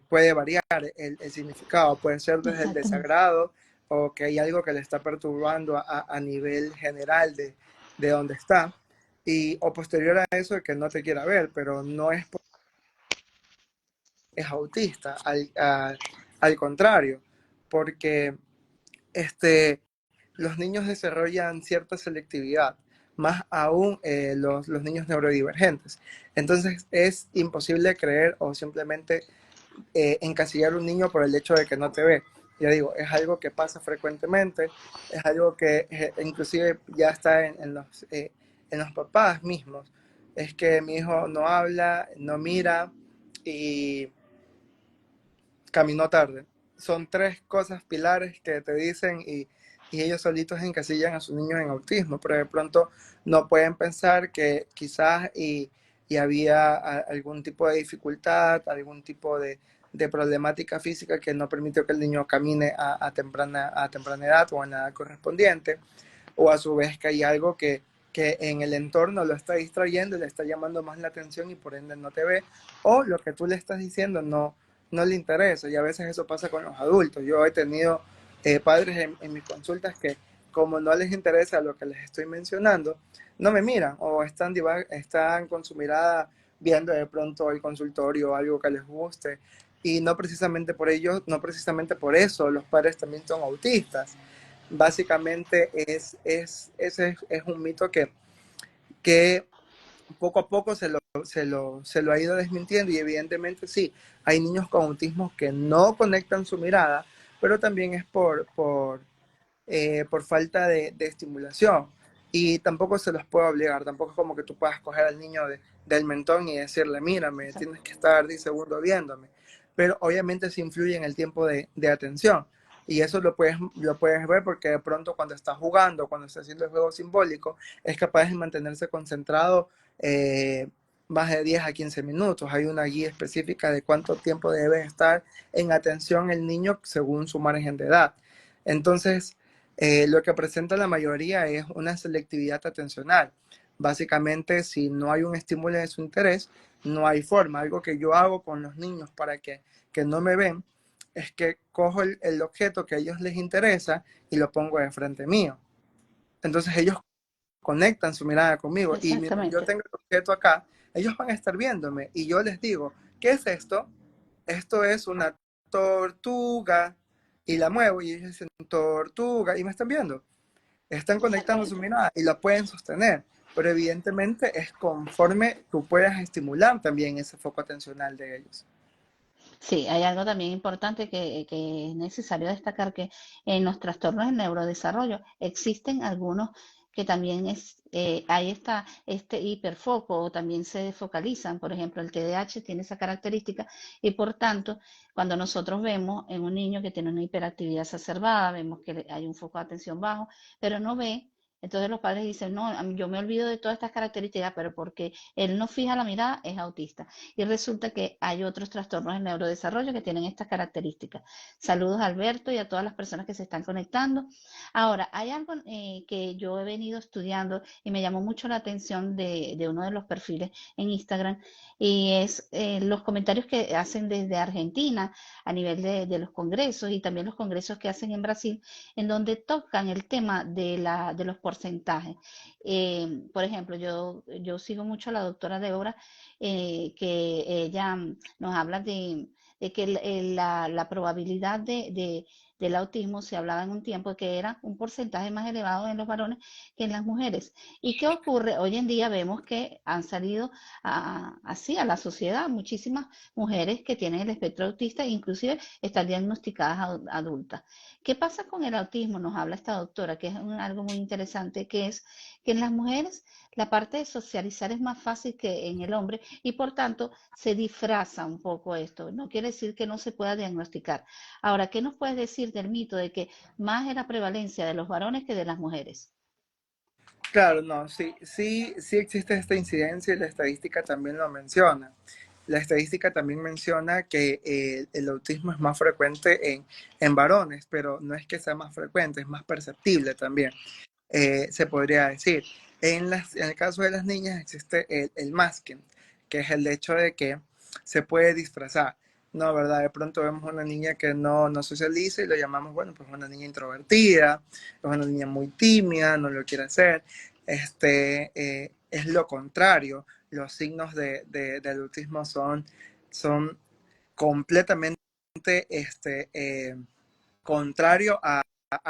puede variar el significado, puede ser desde el Exactamente. desagrado o que hay algo que le está perturbando a nivel general de donde está, o posterior a eso que no te quiera ver, pero no es porque es autista, al contrario, porque los niños desarrollan cierta selectividad, más aún los niños neurodivergentes. Entonces es imposible creer o simplemente encasillar un niño por el hecho de que no te ve. Ya digo, es algo que pasa frecuentemente, es algo que inclusive ya está en los papás mismos. Es que mi hijo no habla, no mira y caminó tarde. Son tres cosas pilares que te dicen y ellos solitos encasillan a sus niños en autismo, pero de pronto no pueden pensar que quizás y había algún tipo de dificultad, algún tipo de problemática física que no permitió que el niño camine a temprana edad o en la edad correspondiente, o a su vez que hay algo que en el entorno lo está distrayendo, le está llamando más la atención y por ende no te ve, o lo que tú le estás diciendo no le interesa, y a veces eso pasa con los adultos. Yo he tenido padres en mis consultas que como no les interesa lo que les estoy mencionando, no me miran o están con su mirada viendo de pronto el consultorio o algo que les guste, y no precisamente por ello, no precisamente por eso los padres también son autistas. Básicamente ese es un mito que poco a poco se lo ha ido desmintiendo, y evidentemente sí, hay niños con autismo que no conectan su mirada, pero también es por falta de estimulación. Y tampoco se los puede obligar, tampoco es como que tú puedas coger al niño del mentón y decirle, mírame, tienes que estar 10 segundos viéndome. Pero obviamente se influye en el tiempo de atención. Y eso lo puedes ver porque de pronto cuando está jugando, cuando está haciendo el juego simbólico, es capaz de mantenerse concentrado más de 10 a 15 minutos. Hay una guía específica de cuánto tiempo debe estar en atención el niño según su margen de edad. Entonces, lo que presenta la mayoría es una selectividad atencional. Básicamente, si no hay un estímulo de su interés, no hay forma. Algo que yo hago con los niños para que no me ven es que cojo el objeto que a ellos les interesa y lo pongo de frente mío. Entonces ellos conectan su mirada conmigo y mientras yo Exactamente. tengo el objeto acá, ellos van a estar viéndome y yo les digo, ¿qué es esto? Esto es una tortuga, y la muevo y ellos dicen tortuga y me están viendo. Están conectando su Exactamente. mirada y la pueden sostener, pero evidentemente es conforme tú puedas estimular también ese foco atencional de ellos. Sí, hay algo también importante que es necesario destacar, que en los trastornos del neurodesarrollo existen algunos que también hay este hiperfoco o también se desfocalizan. Por ejemplo, el TDAH tiene esa característica y por tanto, cuando nosotros vemos en un niño que tiene una hiperactividad exacerbada, vemos que hay un foco de atención bajo, pero no ve. Entonces los padres dicen, no, yo me olvido de todas estas características, pero porque él no fija la mirada, es autista. Y resulta que hay otros trastornos del neurodesarrollo que tienen estas características. Saludos a Alberto y a todas las personas que se están conectando. Ahora, hay algo que yo he venido estudiando y me llamó mucho la atención de uno de los perfiles en Instagram, y es los comentarios que hacen desde Argentina a nivel de los congresos y también los congresos que hacen en Brasil, en donde tocan el tema de los porcentajes. Por ejemplo, yo sigo mucho a la doctora Débora, que ella nos habla de que la probabilidad del autismo se hablaba en un tiempo que era un porcentaje más elevado en los varones que en las mujeres. ¿Y qué ocurre? Hoy en día vemos que han salido así a la sociedad muchísimas mujeres que tienen el espectro autista e inclusive están diagnosticadas adultas. ¿Qué pasa con el autismo? Nos habla esta doctora, que es algo muy interesante, que es que en las mujeres la parte de socializar es más fácil que en el hombre y por tanto se disfraza un poco esto. No quiere decir que no se pueda diagnosticar. Ahora, ¿qué nos puedes decir del mito de que más es la prevalencia de los varones que de las mujeres? Claro, no, sí existe esta incidencia y la estadística también lo menciona. la estadística también menciona que el autismo es más frecuente en varones, pero no es que sea más frecuente, es más perceptible también, se podría decir. En el caso de las niñas existe el masking, que es el hecho de que se puede disfrazar. No, ¿verdad? De pronto vemos una niña que no socializa y lo llamamos, bueno, pues una niña introvertida, es una niña muy tímida, no lo quiere hacer. Es lo contrario. Los signos del autismo son completamente contrario a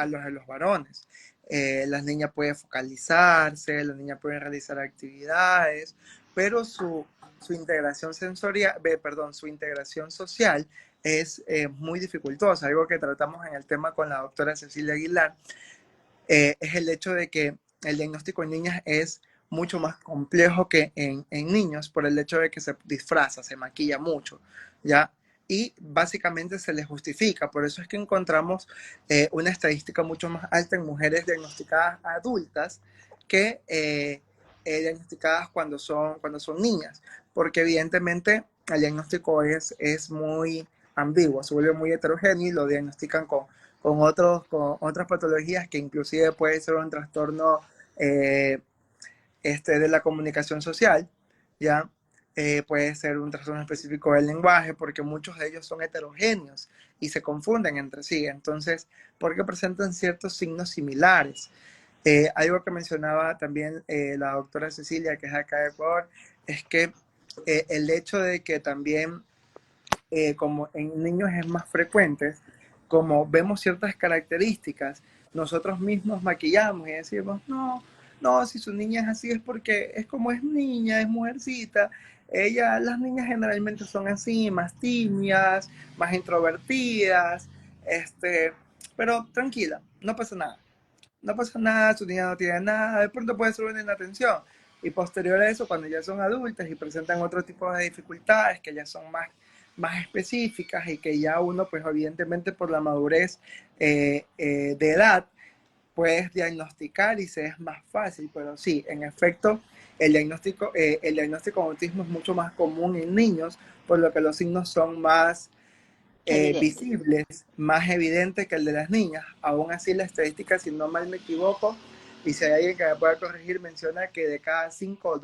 los de los varones. Las niñas pueden focalizarse, las niñas pueden realizar actividades, pero su integración sensorial, perdón, su integración social es muy dificultosa. Algo que tratamos en el tema con la doctora Cecilia Aguilar, es el hecho de que el diagnóstico en niñas es mucho más complejo que en niños por el hecho de que se disfraza, se maquilla mucho, ¿ya? Y básicamente se les justifica. Por eso es que encontramos una estadística mucho más alta en mujeres diagnosticadas adultas que diagnosticadas cuando son niñas, porque evidentemente el diagnóstico es muy ambiguo, se vuelve muy heterogéneo y lo diagnostican con otras patologías que inclusive puede ser un trastorno eh, de la comunicación social, ¿ya? Puede ser un trastorno específico del lenguaje, porque muchos de ellos son heterogéneos y se confunden entre sí. Entonces, porque presentan ciertos signos similares. Algo que mencionaba también la doctora Cecilia, que es acá de Ecuador, es que el hecho de que también como en niños es más frecuente, como vemos ciertas características, nosotros mismos maquillamos y decimos, no, si su niña es así es porque es como es niña, es mujercita. Las niñas generalmente son así, más tímidas, más introvertidas, pero tranquila, no pasa nada. No pasa nada, su niña no tiene nada, de pronto puede ser una inatención. Y posterior a eso, cuando ya son adultas y presentan otro tipo de dificultades que ya son más específicas y que ya uno, pues evidentemente por la madurez de edad, puedes diagnosticar y se es más fácil. Pero sí, en efecto, el diagnóstico de autismo es mucho más común en niños, por lo que los signos son más Evidente. visibles, más evidente que el de las niñas. Aún así, la estadística, si no mal me equivoco, y si hay alguien que me pueda corregir, menciona que de cada cinco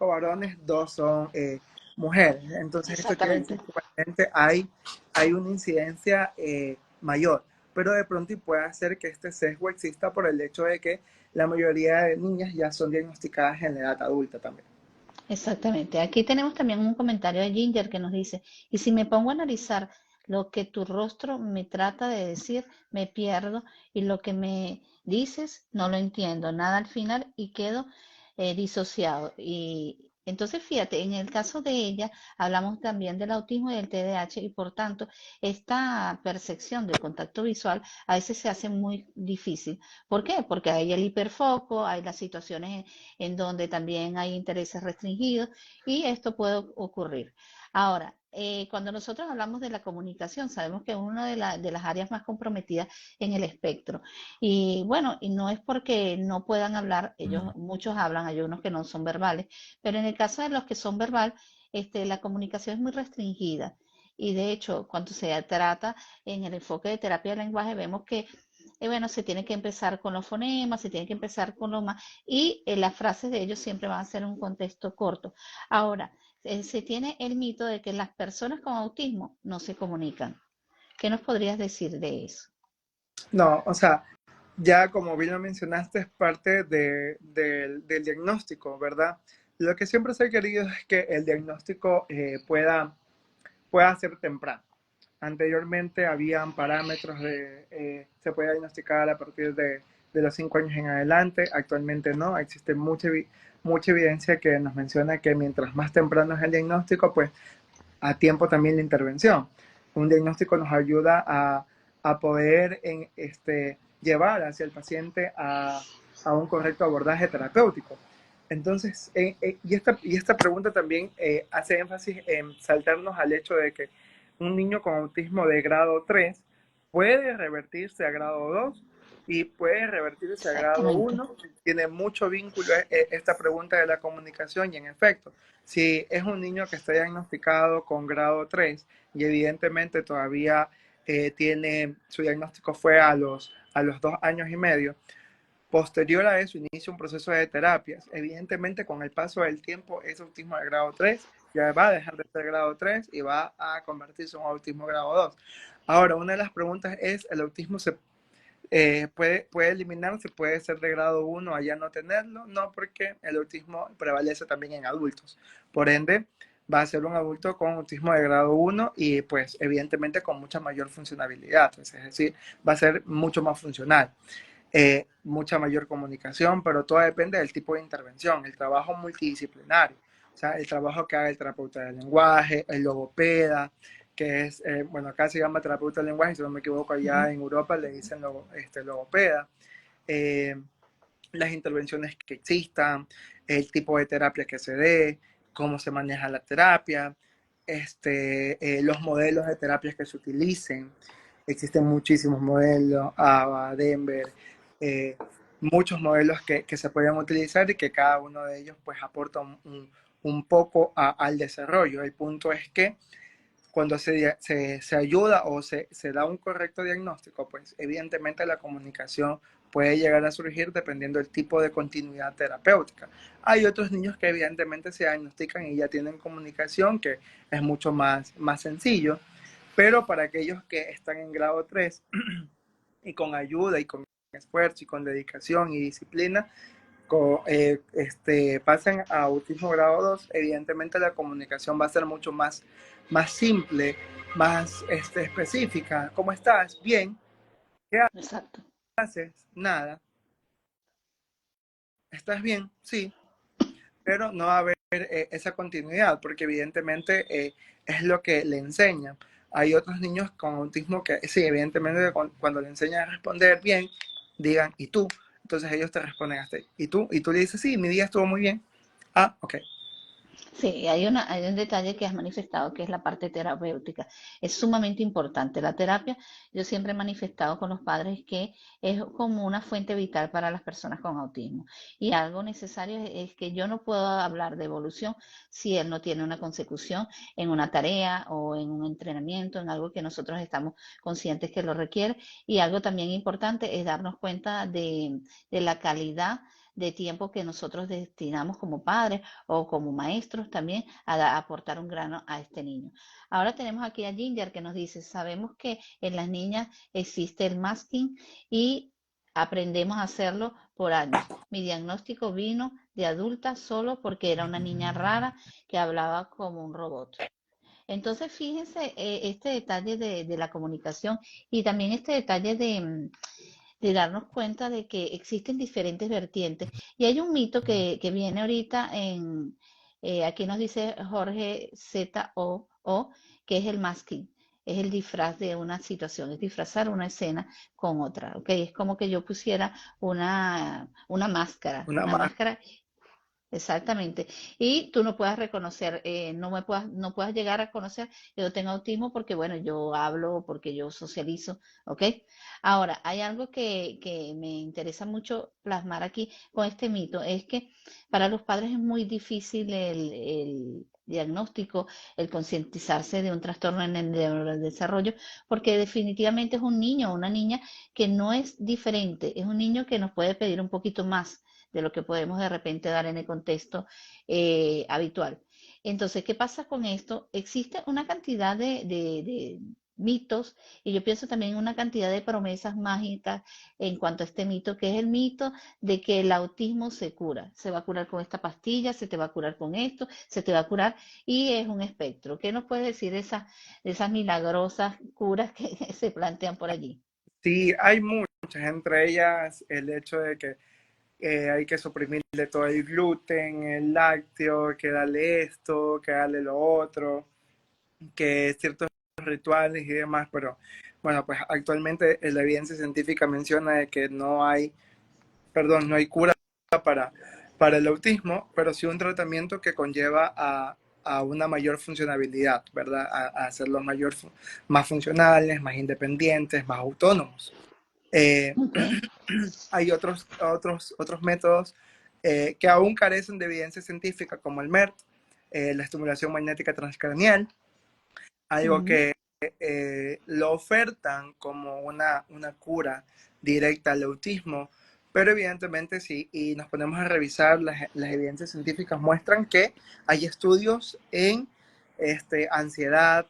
varones, dos son mujeres. Entonces, esto quiere decir Exactamente. que realmente hay una incidencia mayor. Pero de pronto y puede hacer que este sesgo exista por el hecho de que la mayoría de niñas ya son diagnosticadas en la edad adulta también. Exactamente. Aquí tenemos también un comentario de Ginger que nos dice, y si me pongo a analizar lo que tu rostro me trata de decir, me pierdo y lo que me dices no lo entiendo, nada al final y quedo disociado. Y entonces, fíjate, en el caso de ella, hablamos también del autismo y del TDAH y por tanto, esta percepción del contacto visual a veces se hace muy difícil. ¿Por qué? Porque hay el hiperfoco, hay las situaciones en donde también hay intereses restringidos y esto puede ocurrir. Ahora, cuando nosotros hablamos de la comunicación, sabemos que es una de las áreas más comprometidas en el espectro. Y bueno, y no es porque no puedan hablar, ellos muchos hablan, hay unos que no son verbales, pero en el caso de los que son verbal, la comunicación es muy restringida. Y de hecho, cuando se trata en el enfoque de terapia del lenguaje, vemos que bueno, se tiene que empezar con los fonemas, se tiene que empezar con lo más, y las frases de ellos siempre van a ser un contexto corto. Ahora, se tiene el mito de que las personas con autismo no se comunican. ¿Qué nos podrías decir de eso? No, o sea, ya como bien lo mencionaste, es parte del diagnóstico, ¿verdad? Lo que siempre se ha querido es que el diagnóstico pueda ser temprano. Anteriormente habían parámetros se puede diagnosticar a partir de los 5 años en adelante, actualmente no, existe mucha evidencia que nos menciona que mientras más temprano es el diagnóstico, pues a tiempo también la intervención. Un diagnóstico nos ayuda a poder llevar hacia el paciente a un correcto abordaje terapéutico. Entonces, y esta pregunta también hace énfasis en saltarnos al hecho de que un niño con autismo de grado 3 puede revertirse a grado 2 y puede revertirse a grado Exactamente. 1. Tiene mucho vínculo esta pregunta de la comunicación y en efecto, si es un niño que está diagnosticado con grado 3 y evidentemente todavía tiene, su diagnóstico fue a los 2 años y medio, posterior a eso inicia un proceso de terapias. Evidentemente, con el paso del tiempo, ese autismo de grado 3 ya va a dejar de ser grado 3 y va a convertirse en un autismo grado 2. Ahora, una de las preguntas es, ¿el autismo se puede eliminarse? ¿Puede ser de grado 1 a ya no tenerlo? No, porque el autismo prevalece también en adultos. Por ende, va a ser un adulto con autismo de grado 1 y pues evidentemente con mucha mayor funcionabilidad. Es decir, va a ser mucho más funcional, mucha mayor comunicación, pero todo depende del tipo de intervención, el trabajo multidisciplinario, o sea, el trabajo que haga el terapeuta del lenguaje, el logopeda, que es, bueno, acá se llama terapeuta del lenguaje, si no me equivoco, allá Ujú. en Europa le dicen logopeda, eh, las intervenciones que existan, el tipo de terapia que se dé, cómo se maneja la terapia, los modelos de terapias que se utilicen. Existen muchísimos modelos, ABA, Denver, eh, muchos modelos que se pueden utilizar y que cada uno de ellos pues aporta un poco al desarrollo. El punto es que cuando se ayuda o se da un correcto diagnóstico, pues evidentemente la comunicación puede llegar a surgir dependiendo del tipo de continuidad terapéutica. Hay otros niños que evidentemente se diagnostican y ya tienen comunicación, que es mucho más sencillo, pero para aquellos que están en grado 3 y con ayuda y con esfuerzo y con dedicación y disciplina, pasen a autismo grado 2, evidentemente la comunicación va a ser mucho más simple, más específica. ¿Cómo estás? Bien. ¿Qué Exacto. haces? Nada. ¿Estás bien? Sí. Pero no va a haber esa continuidad, porque evidentemente es lo que le enseñan. Hay otros niños con autismo que sí, evidentemente cuando le enseñan a responder bien, digan, ¿y tú? Entonces ellos te responden hasta ahí. ¿Y tú? Y tú le dices, sí, mi día estuvo muy bien. Ah, ok. Sí, hay un detalle que has manifestado que es la parte terapéutica. Es sumamente importante. La terapia, yo siempre he manifestado con los padres que es como una fuente vital para las personas con autismo. Y algo necesario es que yo no puedo hablar de evolución si él no tiene una consecución en una tarea o en un entrenamiento, en algo que nosotros estamos conscientes que lo requiere. Y algo también importante es darnos cuenta de la calidad de tiempo que nosotros destinamos como padres o como maestros también a aportar un grano a este niño. Ahora tenemos aquí a Ginger que nos dice, sabemos que en las niñas existe el masking y aprendemos a hacerlo por años. Mi diagnóstico vino de adulta solo porque era una niña rara que hablaba como un robot. Entonces, fíjense este detalle de la comunicación y también este detalle de darnos cuenta de que existen diferentes vertientes. Y hay un mito que viene ahorita aquí nos dice Jorge ZOO, que es el masking, es el disfraz de una situación, es disfrazar una escena con otra, ¿ok? Es como que yo pusiera Una una más. máscara. Exactamente. Y tú no puedas reconocer, no puedas llegar a conocer que yo tengo autismo porque, bueno, yo hablo, porque yo socializo, ¿ok? Ahora, hay algo que me interesa mucho plasmar aquí con este mito, es que para los padres es muy difícil el diagnóstico, el concientizarse de un trastorno en el desarrollo, porque definitivamente es un niño o una niña que no es diferente, es un niño que nos puede pedir un poquito más de lo que podemos de repente dar en el contexto habitual. Entonces, ¿qué pasa con esto? Existe una cantidad de mitos y yo pienso también una cantidad de promesas mágicas en cuanto a este mito, que es el mito de que el autismo se cura. Se va a curar con esta pastilla, se te va a curar con esto, se te va a curar y es un espectro. ¿Qué nos puedes decir de esas milagrosas curas que se plantean por allí? Sí, hay muchas, entre ellas el hecho de que hay que suprimirle todo el gluten, el lácteo, que darle esto, que darle lo otro, que ciertos rituales y demás, pero bueno, pues actualmente la evidencia científica menciona de que no hay cura para, para el autismo, pero sí un tratamiento que conlleva a una mayor funcionabilidad, ¿verdad? A hacerlos más funcionales, más independientes, más autónomos. Eh, Ok. Hay otros métodos que aún carecen de evidencia científica, como el MERT, la estimulación magnética transcranial, algo Mm, que lo ofertan como una cura directa al autismo, pero evidentemente sí, y nos ponemos a revisar las evidencias científicas, muestran que hay estudios en ansiedad,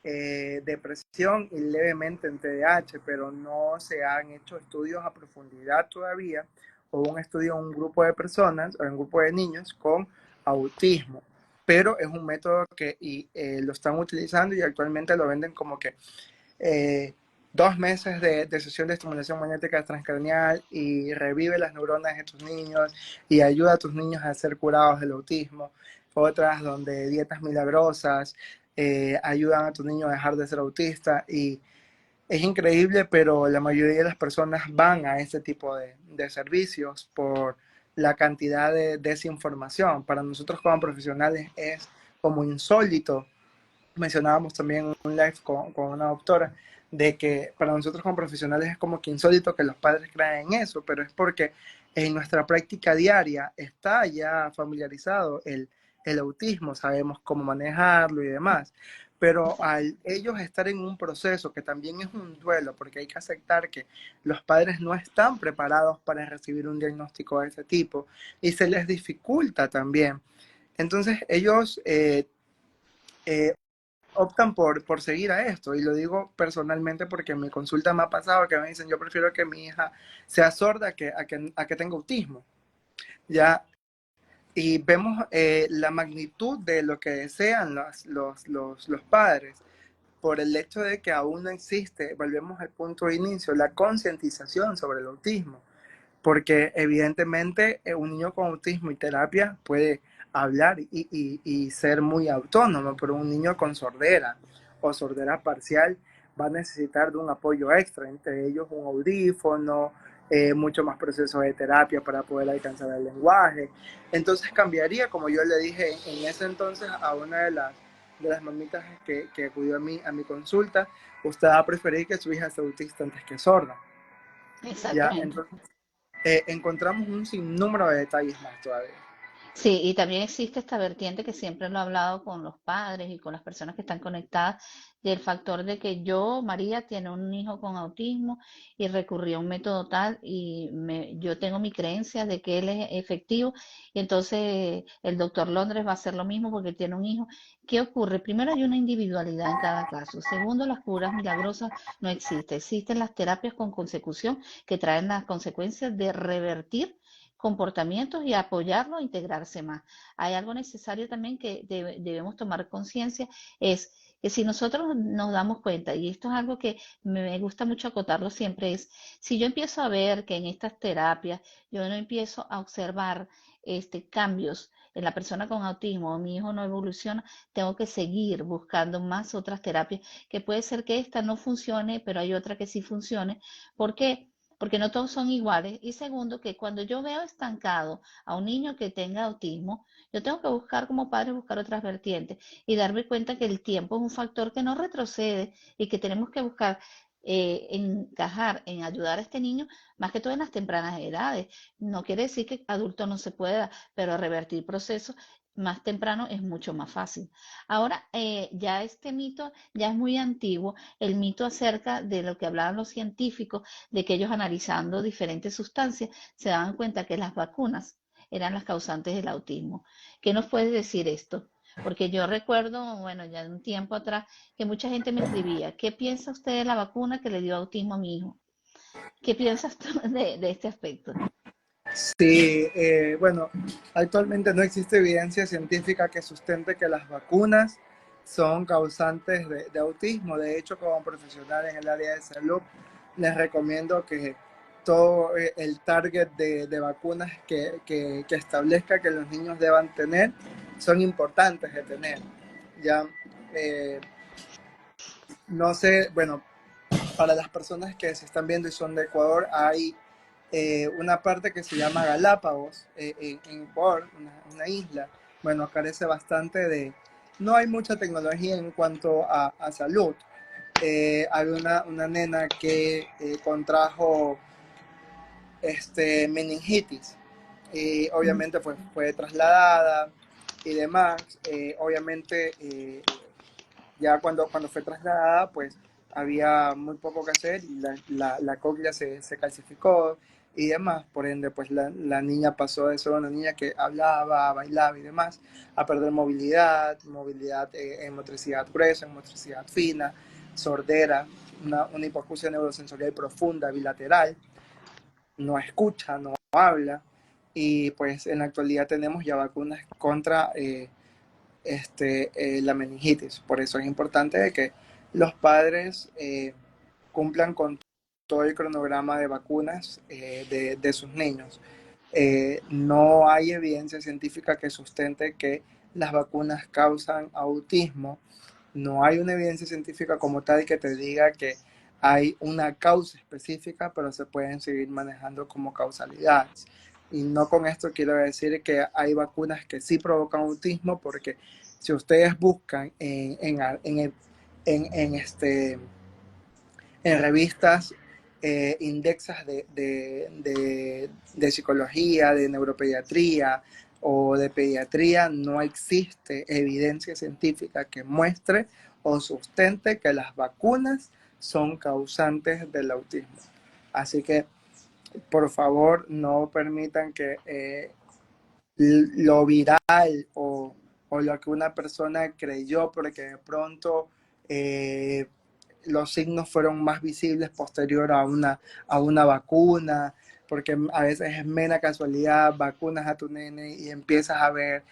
depresión y levemente en TDAH, pero no se han hecho estudios a profundidad todavía, o un estudio en un grupo de personas o en un grupo de niños con autismo, pero es un método que lo están utilizando y actualmente lo venden como que eh, 2 meses de sesión de estimulación magnética transcranial y revive las neuronas de tus niños y ayuda a tus niños a ser curados del autismo. Otras donde dietas milagrosas ayudan a tu niño a dejar de ser autista y es increíble, pero la mayoría de las personas van a este tipo de servicios por la cantidad de desinformación. Para nosotros como profesionales es como insólito. Mencionábamos también un live con una doctora de que para nosotros como profesionales es como que insólito que los padres crean en eso, pero es porque en nuestra práctica diaria está ya familiarizado el autismo, sabemos cómo manejarlo y demás, pero al ellos estar en un proceso que también es un duelo, porque hay que aceptar que los padres no están preparados para recibir un diagnóstico de ese tipo y se les dificulta también. Entonces ellos eh, optan por seguir a esto. Y lo digo personalmente porque en mi consulta me ha pasado que me dicen, yo prefiero que mi hija sea sorda a que tenga autismo. ¿Ya? Y vemos la magnitud de lo que desean los padres por el hecho de que aún no existe, volvemos al punto de inicio, la concientización sobre el autismo porque evidentemente un niño con autismo y terapia puede hablar y ser muy autónomo, pero un niño con sordera o sordera parcial va a necesitar de un apoyo extra, entre ellos un audífono, mucho más procesos de terapia para poder alcanzar el lenguaje. Entonces cambiaría, como yo le dije en ese entonces a una de las mamitas que acudió a mi consulta, usted va a preferir que su hija sea autista antes que sorda. ¿Ya? exactamente. Entonces, encontramos un sinnúmero de detalles más todavía. Sí, y también existe esta vertiente que siempre lo he hablado con los padres y con las personas que están conectadas, del factor de que yo, María, tiene un hijo con autismo y recurrí a un método tal y yo tengo mi creencia de que él es efectivo y entonces el doctor Londres va a hacer lo mismo porque tiene un hijo. ¿Qué ocurre? Primero hay una individualidad en cada caso. Segundo, las curas milagrosas no existen. Existen las terapias con consecución que traen las consecuencias de revertir comportamientos y apoyarlo a integrarse más. Hay algo necesario también que debemos tomar conciencia, es que si nosotros nos damos cuenta, y esto es algo que me gusta mucho acotarlo siempre, es si yo empiezo a ver que en estas terapias yo no empiezo a observar cambios en la persona con autismo o mi hijo no evoluciona, tengo que seguir buscando más otras terapias, que puede ser que esta no funcione, pero hay otra que sí funcione. ¿Por qué? Porque no todos son iguales. Y segundo, que cuando yo veo estancado a un niño que tenga autismo, yo tengo que buscar como padre, buscar otras vertientes y darme cuenta que el tiempo es un factor que no retrocede y que tenemos que buscar encajar en ayudar a este niño, más que todo en las tempranas edades. No quiere decir que adulto no se pueda, pero revertir procesos más temprano es mucho más fácil. Ahora, ya este mito ya es muy antiguo, el mito acerca de lo que hablaban los científicos de que ellos analizando diferentes sustancias se daban cuenta que las vacunas eran las causantes del autismo. ¿Qué nos puede decir esto? Porque yo recuerdo, bueno, ya un tiempo atrás, que mucha gente me escribía, ¿qué piensa usted de la vacuna que le dio autismo a mi hijo? ¿Qué piensas tú de este aspecto? Sí, bueno, actualmente no existe evidencia científica que sustente que las vacunas son causantes de autismo. De hecho, como profesional en el área de salud, les recomiendo que todo el target de vacunas que establezca que los niños deban tener son importantes de tener. Ya, eh, no sé, bueno, para las personas que se están viendo y son de Ecuador, hay una parte que se llama Galápagos, en Ecuador, una isla. Bueno, carece bastante no hay mucha tecnología en cuanto a salud. Hay una nena que contrajo meningitis y obviamente fue trasladada y demás. Obviamente ya cuando fue trasladada, pues había muy poco que hacer y la cóclea se calcificó y demás. Por ende, pues la niña pasó de ser una niña que hablaba, bailaba y demás, a perder movilidad en motricidad gruesa, en motricidad fina, sordera, una hipoacusia neurosensorial profunda, bilateral, no escucha, no habla. Y pues en la actualidad tenemos ya vacunas contra la meningitis. Por eso es importante de que los padres cumplan con todo el cronograma de vacunas de sus niños. No hay evidencia científica que sustente que las vacunas causan autismo. No hay una evidencia científica como tal que te diga que hay una causa específica, pero se pueden seguir manejando como causalidades. Y no con esto quiero decir que hay vacunas que sí provocan autismo, porque si ustedes buscan en revistas indexas de psicología, de neuropediatría o de pediatría, no existe evidencia científica que muestre o sustente que las vacunas son causantes del autismo. Así que, por favor, no permitan que lo viral o lo que una persona creyó porque de pronto eh, los signos fueron más visibles posterior a una vacuna, porque a veces es mera casualidad, vacunas a tu nene y empiezas a ver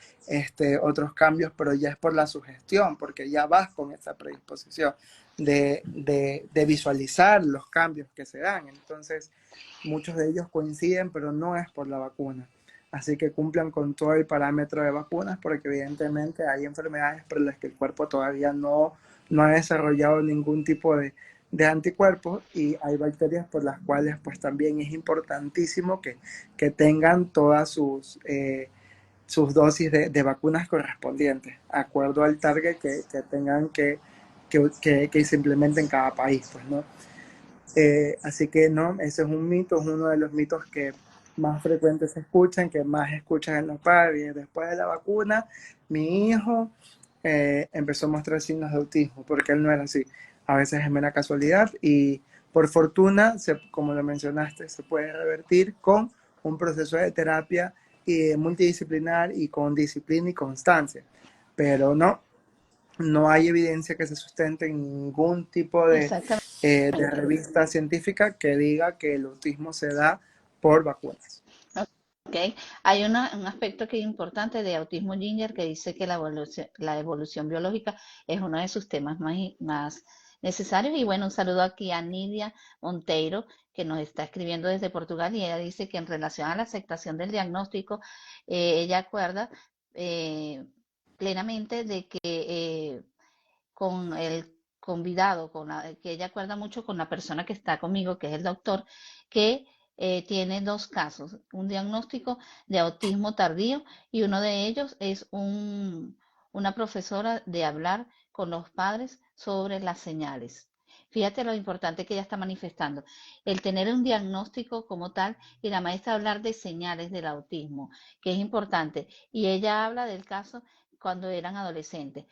otros cambios, pero ya es por la sugestión, porque ya vas con esa predisposición de visualizar los cambios que se dan. Entonces, muchos de ellos coinciden, pero no es por la vacuna. Así que cumplan con todo el parámetro de vacunas, porque evidentemente hay enfermedades por las que el cuerpo todavía no ha desarrollado ningún tipo de anticuerpos, y hay bacterias por las cuales pues también es importantísimo que tengan todas sus dosis de vacunas correspondientes, de acuerdo al target que tengan que se implementen en cada país, pues, ¿no? Así que no, ese es un mito, es uno de los mitos que más frecuentes se escuchan, que más escuchan en los padres. Después de la vacuna, mi hijo empezó a mostrar signos de autismo, porque él no era así. A veces es mera casualidad y por fortuna, como lo mencionaste, se puede revertir con un proceso de terapia multidisciplinar y con disciplina y constancia. Pero no hay evidencia que se sustente en ningún tipo Exactamente. de revista científica que diga que el autismo se da por vacunas. Ok, hay un aspecto que es importante de autismo Ginger que dice que la evolución biológica es uno de sus temas más necesarios. Y bueno, un saludo aquí a Nidia Monteiro, que nos está escribiendo desde Portugal, y ella dice que en relación a la aceptación del diagnóstico, ella acuerda eh, plenamente de que con el convidado, que ella acuerda mucho con la persona que está conmigo, que es el doctor, que tiene dos casos, un diagnóstico de autismo tardío, y uno de ellos es una profesora de hablar con los padres sobre las señales. Fíjate lo importante que ella está manifestando, el tener un diagnóstico como tal, y la maestra hablar de señales del autismo, que es importante. Y ella habla del caso cuando eran adolescentes.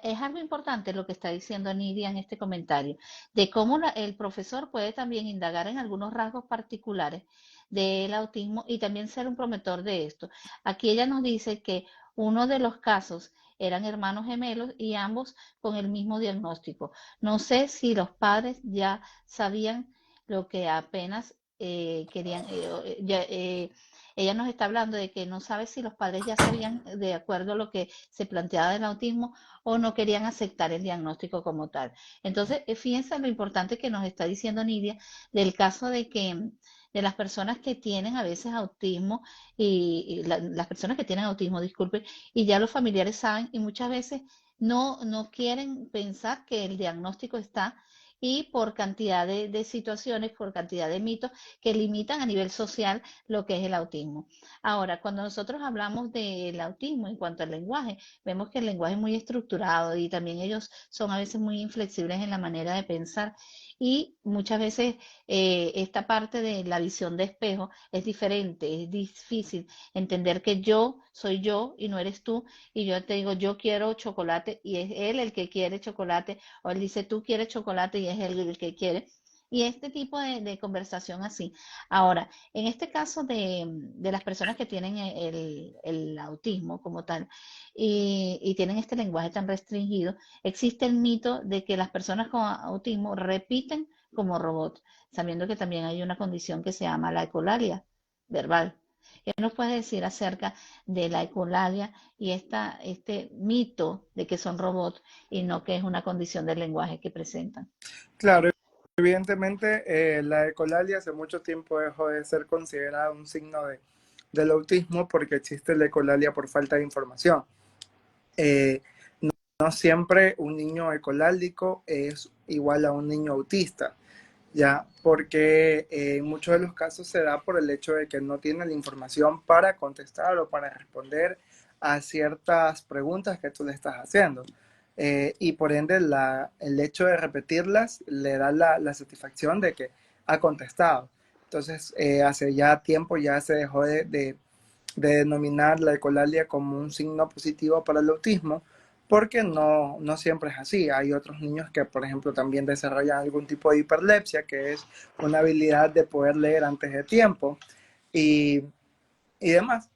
Es algo importante lo que está diciendo Nidia en este comentario, de cómo el profesor puede también indagar en algunos rasgos particulares del autismo y también ser un promotor de esto. Aquí ella nos dice que uno de los casos eran hermanos gemelos y ambos con el mismo diagnóstico. No sé si los padres ya sabían lo que apenas querían, ella nos está hablando de que no sabe si los padres ya sabían de acuerdo a lo que se planteaba del autismo o no querían aceptar el diagnóstico como tal. Entonces, fíjense lo importante que nos está diciendo Nidia del caso de que de las personas que tienen a veces autismo las personas que tienen autismo, disculpe, y ya los familiares saben y muchas veces no quieren pensar que el diagnóstico está y por cantidad de situaciones, por cantidad de mitos que limitan a nivel social lo que es el autismo. Ahora, cuando nosotros hablamos del autismo en cuanto al lenguaje, vemos que el lenguaje es muy estructurado y también ellos son a veces muy inflexibles en la manera de pensar y muchas veces esta parte de la visión de espejo es diferente, es difícil entender que yo soy yo y no eres tú y yo te digo yo quiero chocolate y es él el que quiere chocolate o él dice tú quieres chocolate y es él el que quiere y este tipo de conversación así. Ahora, en este caso de las personas que tienen el autismo como tal y tienen este lenguaje tan restringido, existe el mito de que las personas con autismo repiten como robots, sabiendo que también hay una condición que se llama la ecolalia verbal. ¿Qué nos puedes decir acerca de la ecolalia y este mito de que son robots y no que es una condición del lenguaje que presentan? Claro, evidentemente la ecolalia hace mucho tiempo dejó de ser considerada un signo del autismo porque existe la ecolalia por falta de información. Eh, no siempre un niño ecolálico es igual a un niño autista, ya, porque en muchos de los casos se da por el hecho de que no tiene la información para contestar o para responder a ciertas preguntas que tú le estás haciendo. Y por ende el hecho de repetirlas le da la satisfacción de que ha contestado. Entonces, hace ya tiempo ya se dejó de denominar la ecolalia como un signo positivo para el autismo, porque no siempre es así. Hay otros niños que, por ejemplo, también desarrollan algún tipo de hiperlepsia, que es una habilidad de poder leer antes de tiempo y, y demás.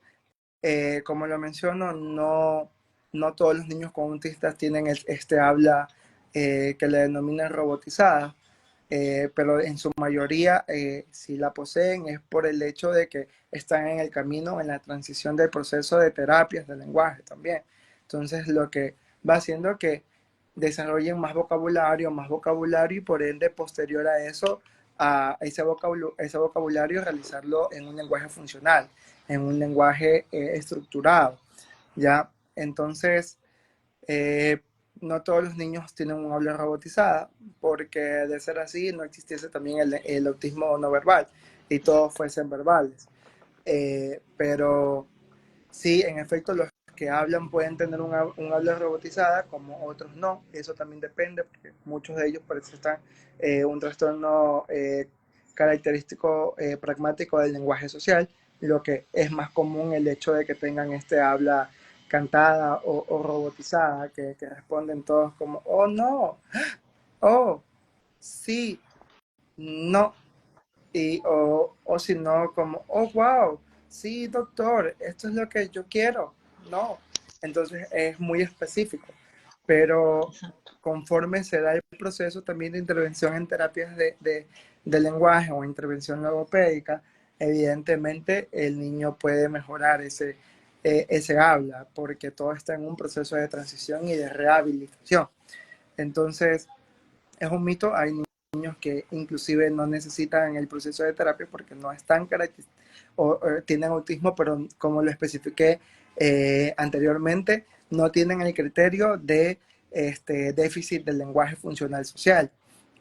Como lo menciono, no todos los niños con autistas tienen este habla que le denominan robotizada, pero en su mayoría, si la poseen, es por el hecho de que están en el camino, en la transición del proceso de terapias de lenguaje también. Entonces, lo que va haciendo que desarrollen más vocabulario y por ende, posterior a eso, a ese vocabulario realizarlo en un lenguaje funcional, en un lenguaje estructurado, ¿ya? Entonces, eh, no todos los niños tienen un habla robotizada, porque de ser así no existiese también el autismo no verbal y todos fuesen verbales. Pero sí, en efecto, los que hablan pueden tener un habla robotizada, como otros no. Eso también depende, porque muchos de ellos presentan un trastorno característico pragmático del lenguaje social, lo que es más común el hecho de que tengan este habla cantada o robotizada, que responden todos como, oh no, oh sí, no, o si no, como, oh, wow, sí, doctor, esto es lo que yo quiero. No. Entonces es muy específico. Pero Exacto. conforme se da el proceso también de intervención en terapias de lenguaje o intervención logopédica, evidentemente el niño puede mejorar ese habla, porque todo está en un proceso de transición y de rehabilitación. Entonces, es un mito, hay niños que inclusive no necesitan el proceso de terapia porque no están o tienen autismo, pero como lo especifiqué anteriormente, no tienen el criterio de déficit del lenguaje funcional social,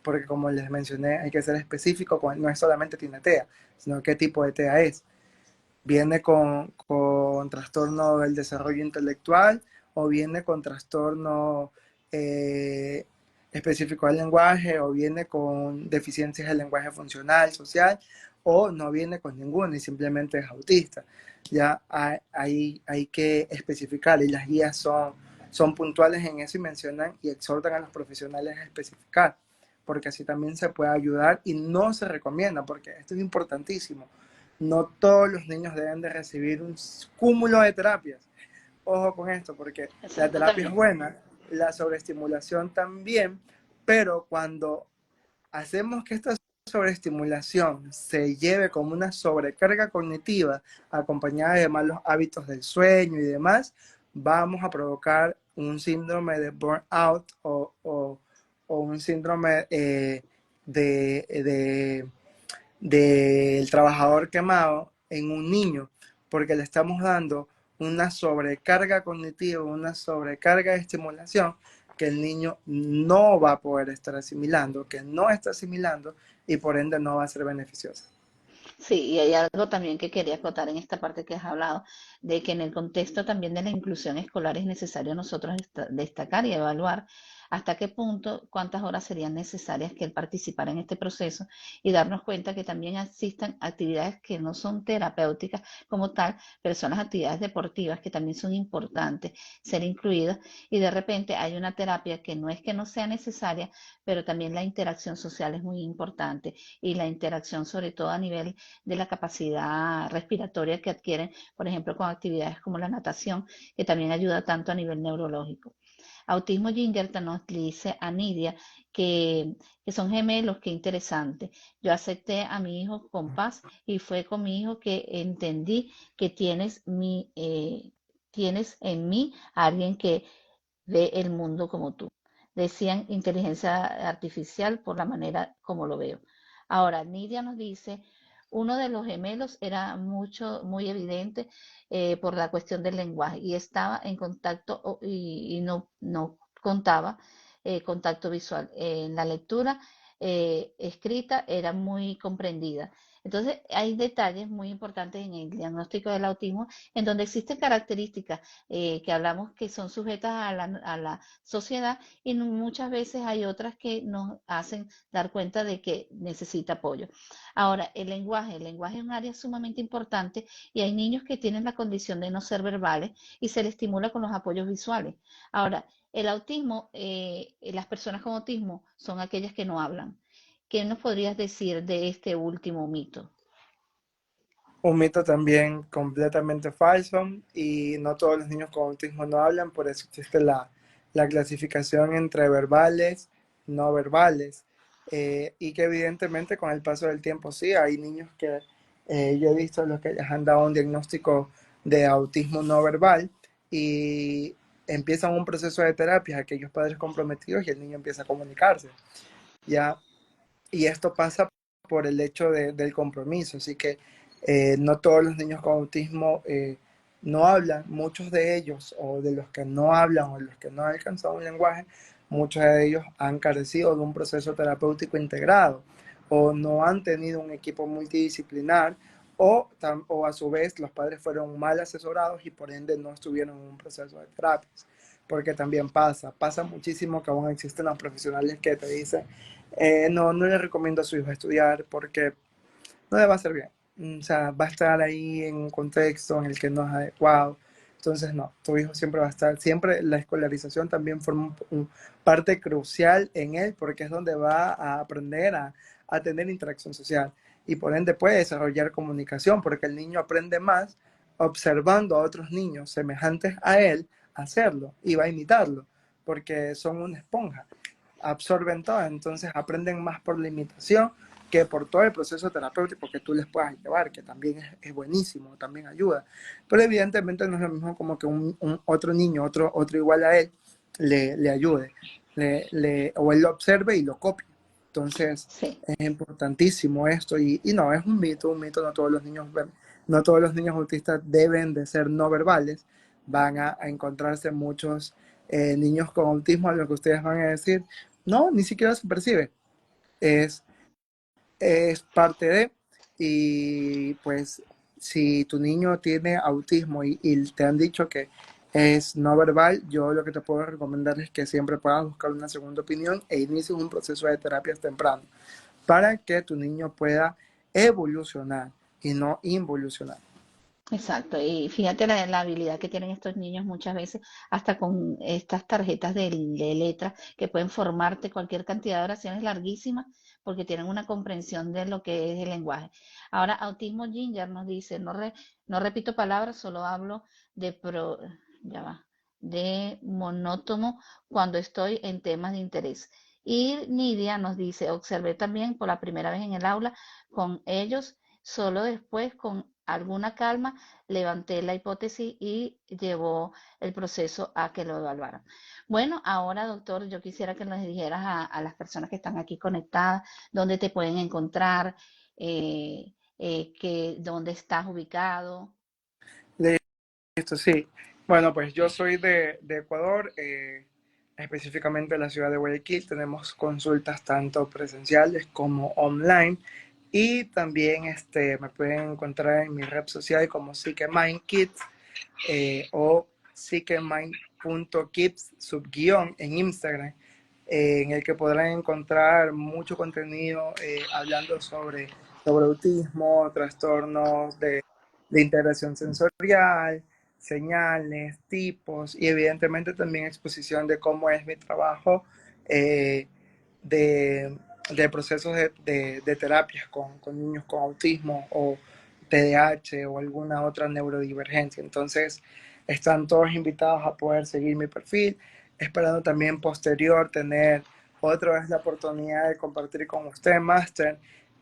porque como les mencioné, hay que ser específico, no es solamente tiene TEA, sino qué tipo de TEA es. Viene con trastorno del desarrollo intelectual o viene con trastorno eh, específico del lenguaje o viene con deficiencias del lenguaje funcional, social o no viene con ninguno y simplemente es autista. Ya hay que especificar y las guías son puntuales en eso y mencionan y exhortan a los profesionales a especificar, porque así también se puede ayudar y no se recomienda, porque esto es importantísimo. No todos los niños deben de recibir un cúmulo de terapias. Ojo con esto, porque la Exacto, terapia es también. buena, la sobreestimulación también, pero cuando hacemos que esta sobreestimulación se lleve como una sobrecarga cognitiva acompañada de malos hábitos del sueño y demás, vamos a provocar un síndrome de burnout o un síndrome de del trabajador quemado en un niño, porque le estamos dando una sobrecarga cognitiva, una sobrecarga de estimulación que el niño no va a poder estar asimilando, que no está asimilando y por ende no va a ser beneficiosa. Sí, y hay algo también que quería acotar en esta parte que has hablado, de que en el contexto también de la inclusión escolar es necesario nosotros destacar y evaluar hasta qué punto, cuántas horas serían necesarias que él participara en este proceso y darnos cuenta que también existan actividades que no son terapéuticas como tal, pero son las actividades deportivas que también son importantes ser incluidas y de repente hay una terapia que no es que no sea necesaria, pero también la interacción social es muy importante y la interacción sobre todo a nivel de la capacidad respiratoria que adquieren, por ejemplo, con actividades como la natación, que también ayuda tanto a nivel neurológico. Autismo Gingerta nos dice a Nidia que son gemelos, qué interesante. Yo acepté a mi hijo con paz y fue con mi hijo que entendí que tienes en mí a alguien que ve el mundo como tú. Decían inteligencia artificial por la manera como lo veo. Ahora, Nidia nos dice, uno de los gemelos era muy evidente por la cuestión del lenguaje y estaba en contacto y no contaba contacto visual. En la lectura escrita era muy comprendida. Entonces, hay detalles muy importantes en el diagnóstico del autismo en donde existen características que hablamos que son sujetas a la sociedad y muchas veces hay otras que nos hacen dar cuenta de que necesita apoyo. Ahora, el lenguaje es un área sumamente importante y hay niños que tienen la condición de no ser verbales y se les estimula con los apoyos visuales. Ahora, el autismo, las personas con autismo son aquellas que no hablan. ¿Qué nos podrías decir de este último mito? Un mito también completamente falso y no todos los niños con autismo no hablan, por eso existe la clasificación entre verbales, no verbales, y que evidentemente con el paso del tiempo sí, hay niños que yo he visto los que les han dado un diagnóstico de autismo no verbal y empiezan un proceso de terapia, aquellos padres comprometidos y el niño empieza a comunicarse, ¿ya? Y esto pasa por el hecho del compromiso, así que no todos los niños con autismo no hablan, muchos de ellos, o de los que no hablan, o de los que no han alcanzado un lenguaje, muchos de ellos han carecido de un proceso terapéutico integrado, o no han tenido un equipo multidisciplinar, o a su vez los padres fueron mal asesorados y por ende no estuvieron en un proceso de terapias, porque también pasa muchísimo que aún existen los profesionales que te dicen, no le recomiendo a su hijo estudiar porque no le va a hacer bien. O sea, va a estar ahí en un contexto en el que no es adecuado. Entonces, no, tu hijo siempre va a estar, siempre la escolarización también forma parte crucial en él porque es donde va a aprender a tener interacción social y por ende puede desarrollar comunicación porque el niño aprende más observando a otros niños semejantes a él hacerlo y va a imitarlo porque son una esponja, absorben todo, entonces aprenden más por la imitación que por todo el proceso terapéutico que tú les puedas llevar, que también es buenísimo, también ayuda. Pero evidentemente no es lo mismo como que un otro niño, otro igual a él, le ayude, o él lo observe y lo copie. Entonces Sí. es importantísimo esto y no, es un mito, no todos los niños autistas deben de ser no verbales, van a encontrarse muchos niños con autismo, a lo que ustedes van a decir, no, ni siquiera se percibe. Es, es parte de, y pues si tu niño tiene autismo y te han dicho que es no verbal, yo lo que te puedo recomendar es que siempre puedas buscar una segunda opinión e inicies un proceso de terapias temprano para que tu niño pueda evolucionar y no involucionar. Exacto, y fíjate la habilidad que tienen estos niños muchas veces, hasta con estas tarjetas de letras que pueden formarte cualquier cantidad de oraciones larguísimas porque tienen una comprensión de lo que es el lenguaje. Ahora, Autismo Ginger nos dice, no repito palabras, solo hablo de ya va, de monótono cuando estoy en temas de interés. Y Nidia nos dice, observé también por la primera vez en el aula con ellos, solo después con alguna calma levanté la hipótesis y llevó el proceso a que lo evaluaran. Bueno, ahora, doctor, yo quisiera que nos dijeras a las personas que están aquí conectadas dónde te pueden encontrar, dónde estás ubicado. Listo, sí. Bueno, pues yo soy de Ecuador. específicamente en la ciudad de Guayaquil. Tenemos consultas tanto presenciales como online. Y también me pueden encontrar en mi red social como PsycheMindKids o psychemind.kids subguión en Instagram, en el que podrán encontrar mucho contenido hablando sobre autismo, trastornos de integración sensorial, señales, tipos y evidentemente también exposición de cómo es mi trabajo eh, de, de, procesos de terapias con niños con autismo o TDAH o alguna otra neurodivergencia. Entonces, están todos invitados a poder seguir mi perfil, esperando también posterior tener otra vez la oportunidad de compartir con usted, Master,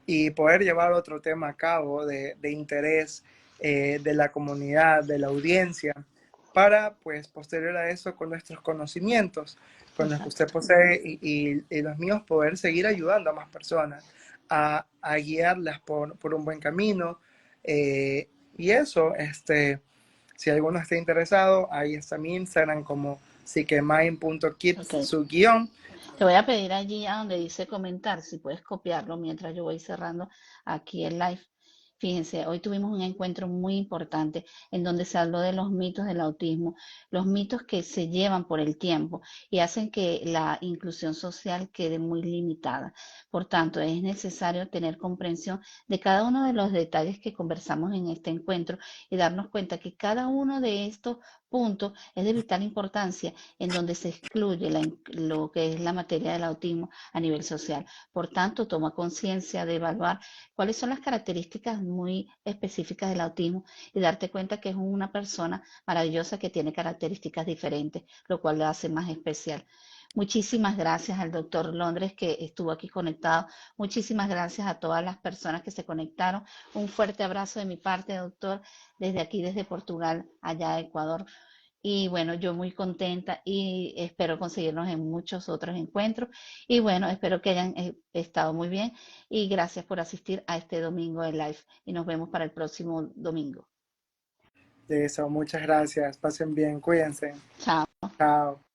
y poder llevar otro tema a cabo de interés de la comunidad, de la audiencia, para, pues, posterior a eso, con nuestros conocimientos, con los que usted Exacto. posee y los míos, poder seguir ayudando a más personas a guiarlas por un buen camino. Y eso, si alguno está interesado, ahí está mi Instagram como Ok. psiquemind.kids, su guión. Te voy a pedir allí a donde dice comentar, si puedes copiarlo mientras yo voy cerrando aquí el live. Fíjense, hoy tuvimos un encuentro muy importante en donde se habló de los mitos del autismo, los mitos que se llevan por el tiempo y hacen que la inclusión social quede muy limitada. Por tanto, es necesario tener comprensión de cada uno de los detalles que conversamos en este encuentro y darnos cuenta que cada uno de estos puntos es de vital importancia en donde se excluye lo que es la materia del autismo a nivel social. Por tanto, toma conciencia de evaluar cuáles son las características muy específicas del autismo y darte cuenta que es una persona maravillosa que tiene características diferentes, lo cual le hace más especial. Muchísimas gracias al doctor Londres que estuvo aquí conectado. Muchísimas gracias a todas las personas que se conectaron. Un fuerte abrazo de mi parte, doctor, desde aquí, desde Portugal, allá a Ecuador. Y bueno, yo muy contenta y espero conseguirnos en muchos otros encuentros. Y bueno, espero que hayan estado muy bien y gracias por asistir a este domingo de live. Y nos vemos para el próximo domingo. De eso, muchas gracias. Pasen bien, cuídense. Chao. Chao.